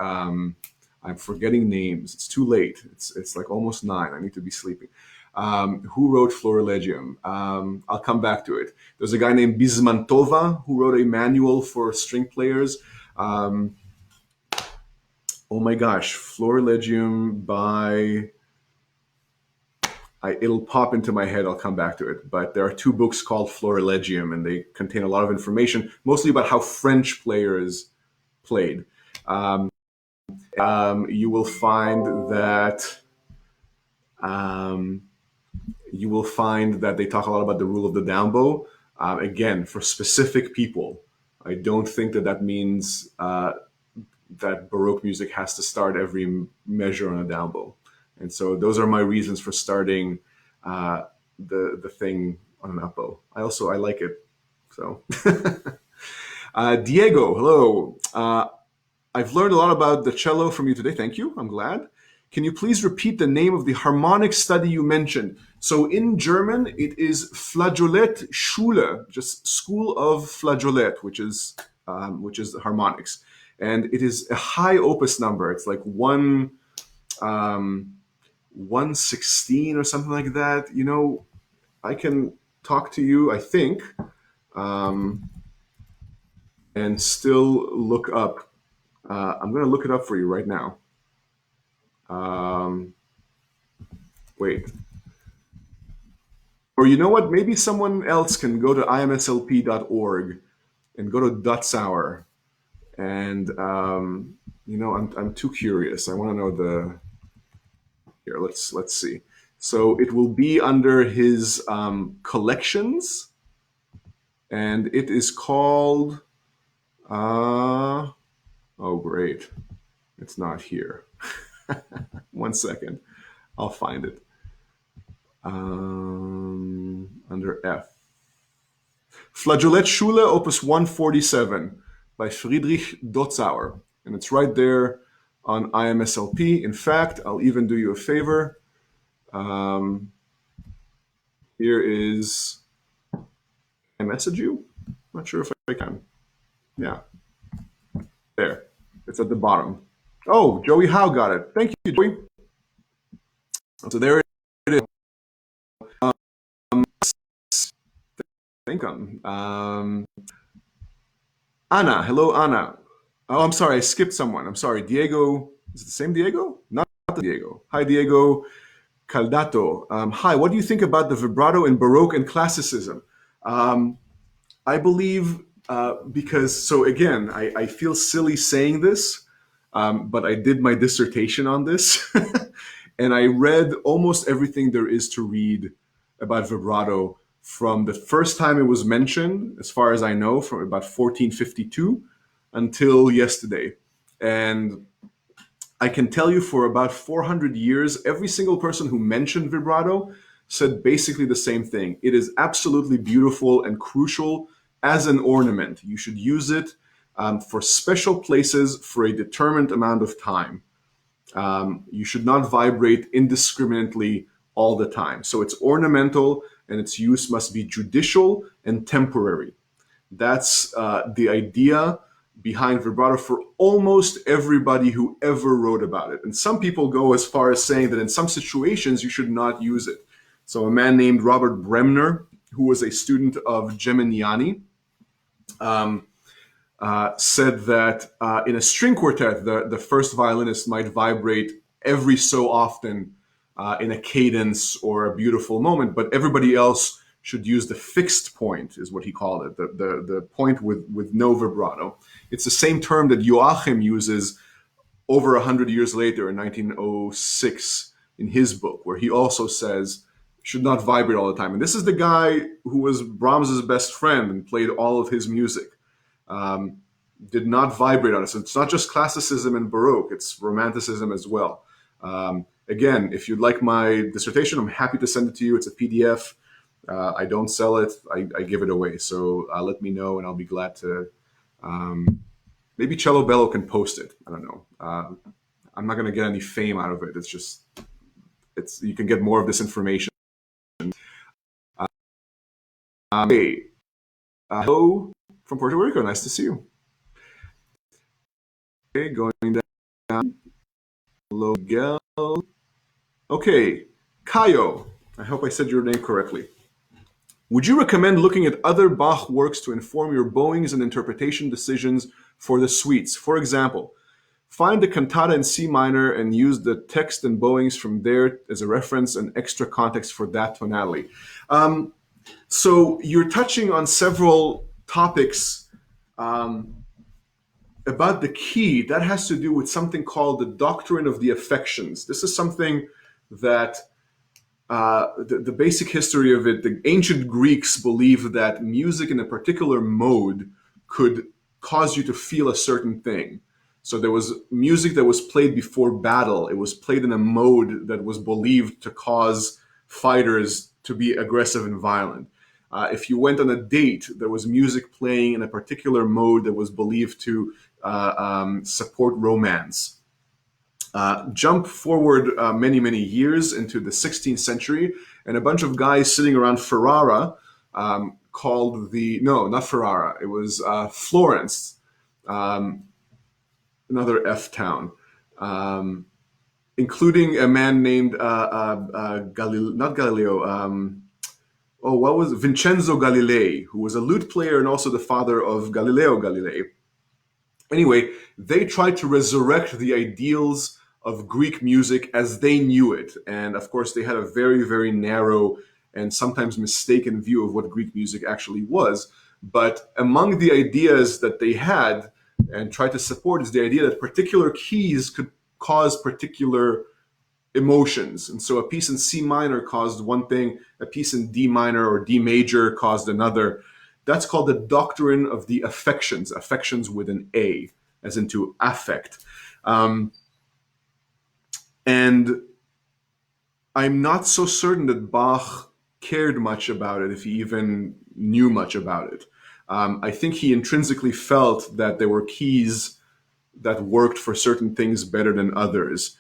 Speaker 1: I'm forgetting names. It's too late. It's like almost 9. I need to be sleeping. Who wrote Florilegium? I'll come back to it. There's a guy named Bismantova who wrote a manual for string players. Oh my gosh, Florilegium by it'll pop into my head. I'll come back to it. But there are 2 books called Florilegium, and they contain a lot of information, mostly about how French players played. You will find that they talk a lot about the rule of the down bow. Again, for specific people, I don't think that means that Baroque music has to start every measure on a down bow. And so those are my reasons for starting the thing on an up bow. I like it. So Diego, hello. I've learned a lot about the cello from you today. Thank you. I'm glad. Can you please repeat the name of the harmonic study you mentioned? So in German, it is Flageolet Schule, just school of flageolet, which is harmonics, and it is a high opus number. It's like 116 or something like that. I can talk to you, I think, and still look up. I'm going to look it up for you right now. Wait. Or you know what? Maybe someone else can go to imslp.org and go to Dutzauer. And, I'm too curious. I want to know the... Here, let's see. So it will be under his collections, and it is called... oh, great. It's not here. 1 second. I'll find it. Under F. Flageolet Schule, Opus 147 by Friedrich Dotzauer. And it's right there on IMSLP. In fact, I'll even do you a favor. Here is... Can I message you? Not sure if I can. Yeah. There. It's at the bottom. Oh, Joey Howe got it. Thank you, Joey. So there it is. Anna. Hello, Anna. Oh, I'm sorry. I skipped someone. I'm sorry. Diego. Is it the same Diego? Not the Diego. Hi, Diego Caldato. Hi, what do you think about the vibrato in Baroque and Classicism? I believe because, so again, I feel silly saying this, but I did my dissertation on this. And I read almost everything there is to read about vibrato from the first time it was mentioned, as far as I know, from about 1452 until yesterday. And I can tell you for about 400 years, every single person who mentioned vibrato said basically the same thing. It is absolutely beautiful and crucial as an ornament. You should use it for special places for a determined amount of time. You should not vibrate indiscriminately all the time. So it's ornamental, and its use must be judicial and temporary. That's the idea behind vibrato for almost everybody who ever wrote about it. And some people go as far as saying that in some situations you should not use it. So a man named Robert Bremner, who was a student of Geminiani, said that in a string quartet, the first violinist might vibrate every so often in a cadence or a beautiful moment, but everybody else should use the fixed point, is what he called it, the point with no vibrato. It's the same term that Joachim uses over 100 years later in 1906 in his book, where he also says should not vibrate all the time. And this is the guy who was Brahms's best friend and played all of his music. Did not vibrate on it. So it's not just classicism and Baroque, it's romanticism as well. Again, if you'd like my dissertation, I'm happy to send it to you. It's a PDF. I don't sell it. I give it away. So let me know, and I'll be glad to. Maybe Cello Bello can post it. I don't know. I'm not going to get any fame out of it. It's just, you can get more of this information. Hey, hello from Puerto Rico. Nice to see you. going down. Hello, Miguel. Okay, Kayo. I hope I said your name correctly. Would you recommend looking at other Bach works to inform your bowings and interpretation decisions for the suites? For example, find the cantata in C minor and use the text and bowings from there as a reference and extra context for that tonality. So you're touching on several topics about the key. That has to do with something called the Doctrine of the Affections. This is something that the basic history of it, the ancient Greeks believed that music in a particular mode could cause you to feel a certain thing. So there was music that was played before battle. It was played in a mode that was believed to cause fighters to be aggressive and violent. If you went on a date, there was music playing in a particular mode that was believed to support romance. Jump forward many, many years into the 16th century, and a bunch of guys sitting around Ferrara called no, not Ferrara, it was Florence, another F town, including a man named not Galileo, what was it? Vincenzo Galilei, who was a lute player and also the father of Galileo Galilei. Anyway, they tried to resurrect the ideals of Greek music as they knew it. And of course, they had a very, very narrow and sometimes mistaken view of what Greek music actually was. But among the ideas that they had and tried to support is the idea that particular keys could cause particular emotions. And so a piece in C minor caused one thing, a piece in D minor or D major caused another. That's called the Doctrine of the Affections, affections with an A, as into affect. And I'm not so certain that Bach cared much about it, if he even knew much about it. I think he intrinsically felt that there were keys that worked for certain things better than others.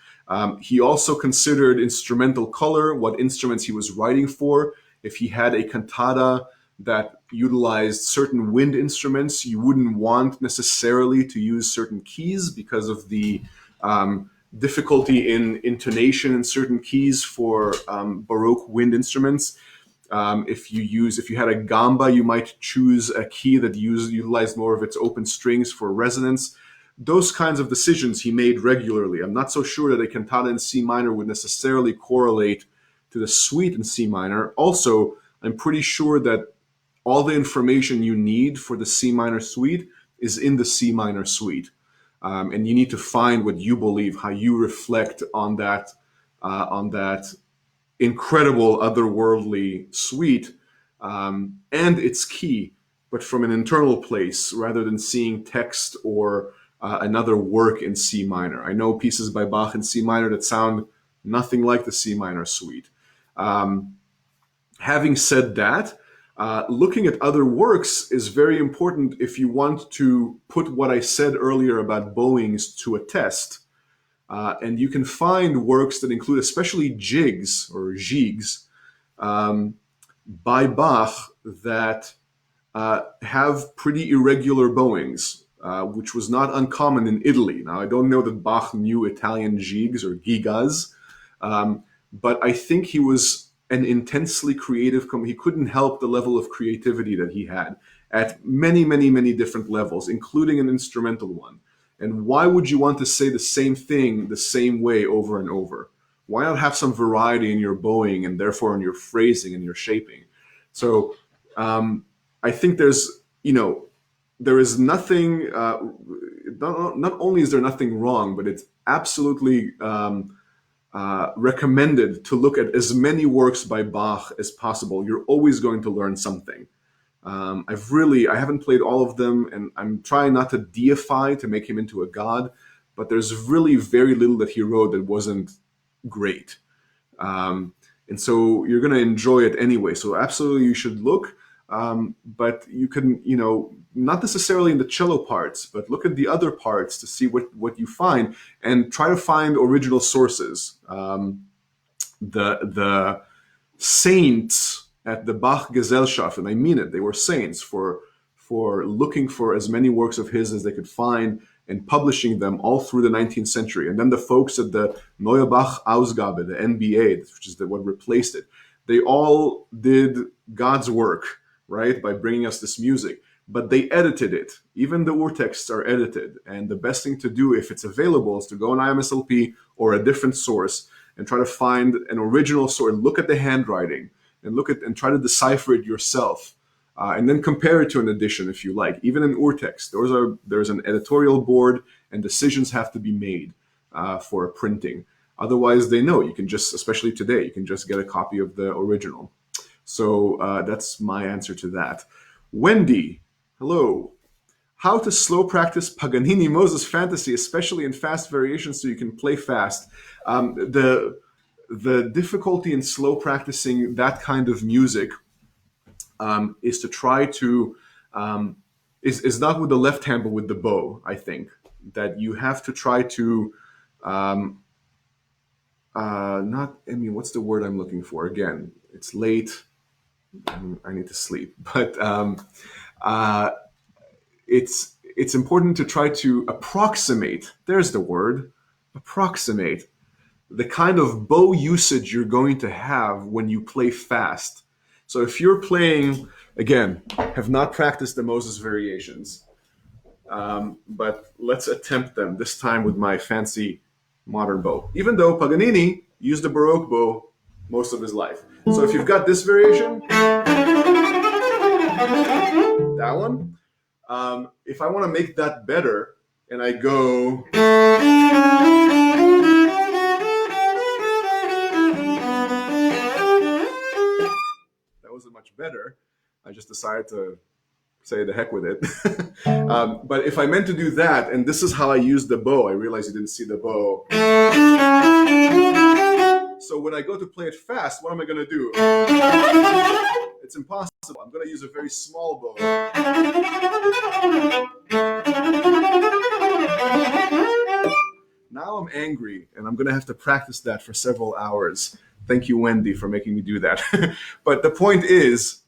Speaker 1: He also considered instrumental color, what instruments he was writing for. If he had a cantata that utilized certain wind instruments, you wouldn't want necessarily to use certain keys because of the difficulty in intonation in certain keys for Baroque wind instruments. If you had a gamba, you might choose a key that utilized more of its open strings for resonance. Those kinds of decisions he made regularly. I'm not so sure that a cantata in C minor would necessarily correlate to the suite in C minor. Also, I'm pretty sure that all the information you need for the C minor suite is in the C minor suite. And you need to find what you believe, how you reflect on that incredible otherworldly suite and its key, but from an internal place rather than seeing text or another work in C minor. I know pieces by Bach in C minor that sound nothing like the C minor suite. Having said that, looking at other works is very important if you want to put what I said earlier about bowings to a test. And you can find works that include especially jigs or gigs by Bach that have pretty irregular bowings, which was not uncommon in Italy. Now, I don't know that Bach knew Italian jigs or gigas, but I think he was an intensely creative, he couldn't help the level of creativity that he had at many, many, many different levels, including an instrumental one. And why would you want to say the same thing the same way over and over? Why not have some variety in your bowing and therefore in your phrasing and your shaping? So I think there is nothing, not only is there nothing wrong, but it's absolutely recommended to look at as many works by Bach as possible. You're always going to learn something. I haven't played all of them, and I'm trying not to deify to make him into a god, but there's really very little that he wrote that wasn't great. And so you're going to enjoy it anyway. So absolutely you should look, but you can, not necessarily in the cello parts, but look at the other parts to see what you find and try to find original sources. The saints at the Bach Gesellschaft, and I mean it, they were saints for looking for as many works of his as they could find and publishing them all through the 19th century. And then the folks at the Neue Bach Ausgabe, the NBA, which is what replaced it, they all did God's work, right, by bringing us this music. But they edited it. Even the urtexts are edited. And the best thing to do, if it's available, is to go on IMSLP or a different source and try to find an original source, look at the handwriting, and try to decipher it yourself. And then compare it to an edition if you like. Even in urtext, there's an editorial board and decisions have to be made for a printing. Otherwise, they know you can just, especially today, you can just get a copy of the original. So that's my answer to that. Wendy, hello. How to slow practice Paganini Moses Fantasy, especially in fast variations, so you can play fast. The difficulty in slow practicing that kind of music is to try to is not with the left hand but with the bow. I think that you have to try to what's the word I'm looking for? Again, it's late. I need to sleep, but it's important to try to approximate. There's the word, approximate the kind of bow usage you're going to have when you play fast. So if you're playing, again, have not practiced the Moses variations, but let's attempt them this time with my fancy modern bow, even though Paganini used a Baroque bow most of his life. So if you've got this variation, that one, if I want to make that better and I go, that wasn't much better. I just decided to say the heck with it. But if I meant to do that, and this is how I use the bow, I realize you didn't see the bow. So when I go to play it fast, what am I going to do? It's impossible. I'm going to use a very small bow. Now I'm angry, and I'm going to have to practice that for several hours. Thank you, Wendy, for making me do that. But the point is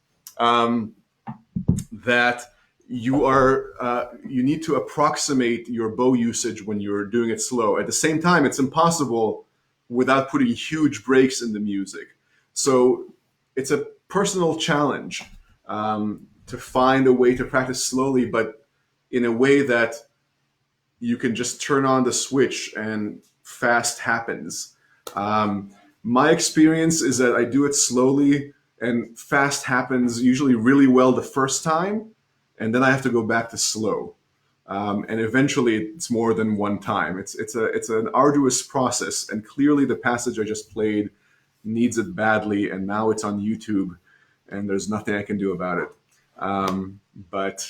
Speaker 1: that you need to approximate your bow usage when you're doing it slow. At the same time, it's impossible without putting huge breaks in the music. So it's a personal challenge to find a way to practice slowly, but in a way that you can just turn on the switch and fast happens. My experience is that I do it slowly and fast happens usually really well the first time, and then I have to go back to slow. And eventually it's more than one time. It's an arduous process, and clearly the passage I just played needs it badly, and now it's on YouTube, and there's nothing I can do about it. But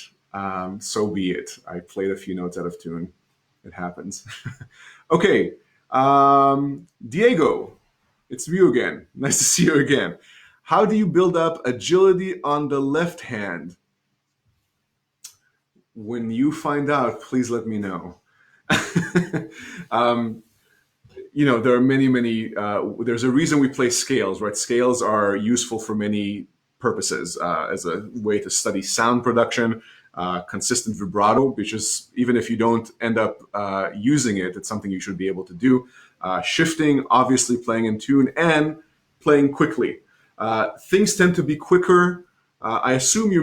Speaker 1: so be it. I played a few notes out of tune. It happens. Okay, Diego, it's you again. Nice to see you again. How do you build up agility on the left hand? When you find out, please let me know. There are many, there's a reason we play scales, right? Scales are useful for many purposes as a way to study sound production, consistent vibrato, which is, even if you don't end up using it, it's something you should be able to do. Shifting, obviously playing in tune, and playing quickly. Things tend to be quicker. I assume you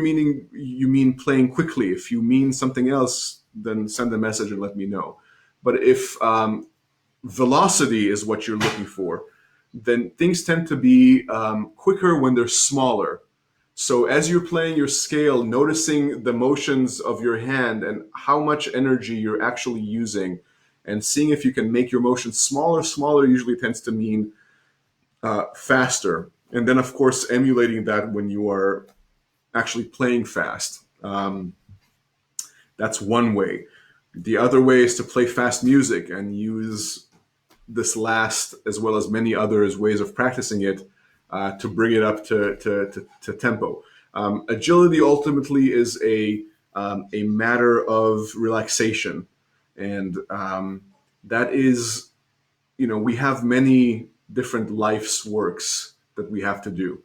Speaker 1: mean playing quickly. If you mean something else, then send a message and let me know. But if velocity is what you're looking for, then things tend to be quicker when they're smaller. So as you're playing your scale, noticing the motions of your hand and how much energy you're actually using, and seeing if you can make your motions smaller. Smaller usually tends to mean faster. And then, of course, emulating that when you are actually playing fast. That's one way. The other way is to play fast music and use this last, as well as many others, ways of practicing it to bring it up to tempo. Agility ultimately is a matter of relaxation. And that is, we have many different life's works that we have to do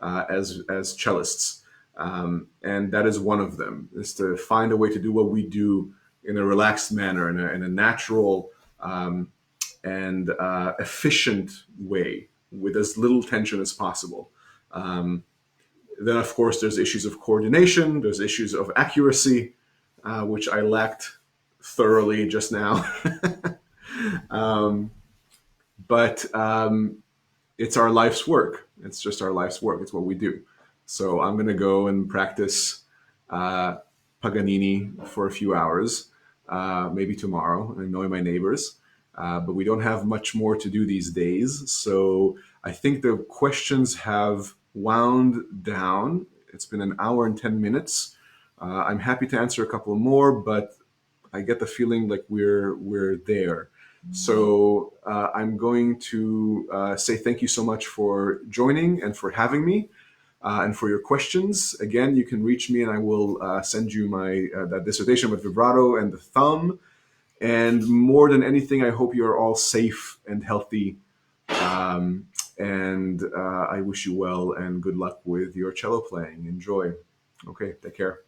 Speaker 1: as cellists. And that is one of them, is to find a way to do what we do in a relaxed manner, in a natural and efficient way, with as little tension as possible. Then, of course, there's issues of coordination, there's issues of accuracy, which I lacked thoroughly just now. But it's our life's work. It's just our life's work. It's what we do. So I'm going to go and practice Paganini for a few hours, maybe tomorrow, and annoy my neighbors. But we don't have much more to do these days. So I think the questions have wound down. It's been an hour and 10 minutes. I'm happy to answer a couple more, but I get the feeling like we're there. So I'm going to say thank you so much for joining and for having me. And for your questions, again, you can reach me and I will send you my that dissertation with vibrato and the thumb. And more than anything, I hope you're all safe and healthy. And I wish you well and good luck with your cello playing. Enjoy. Okay, take care.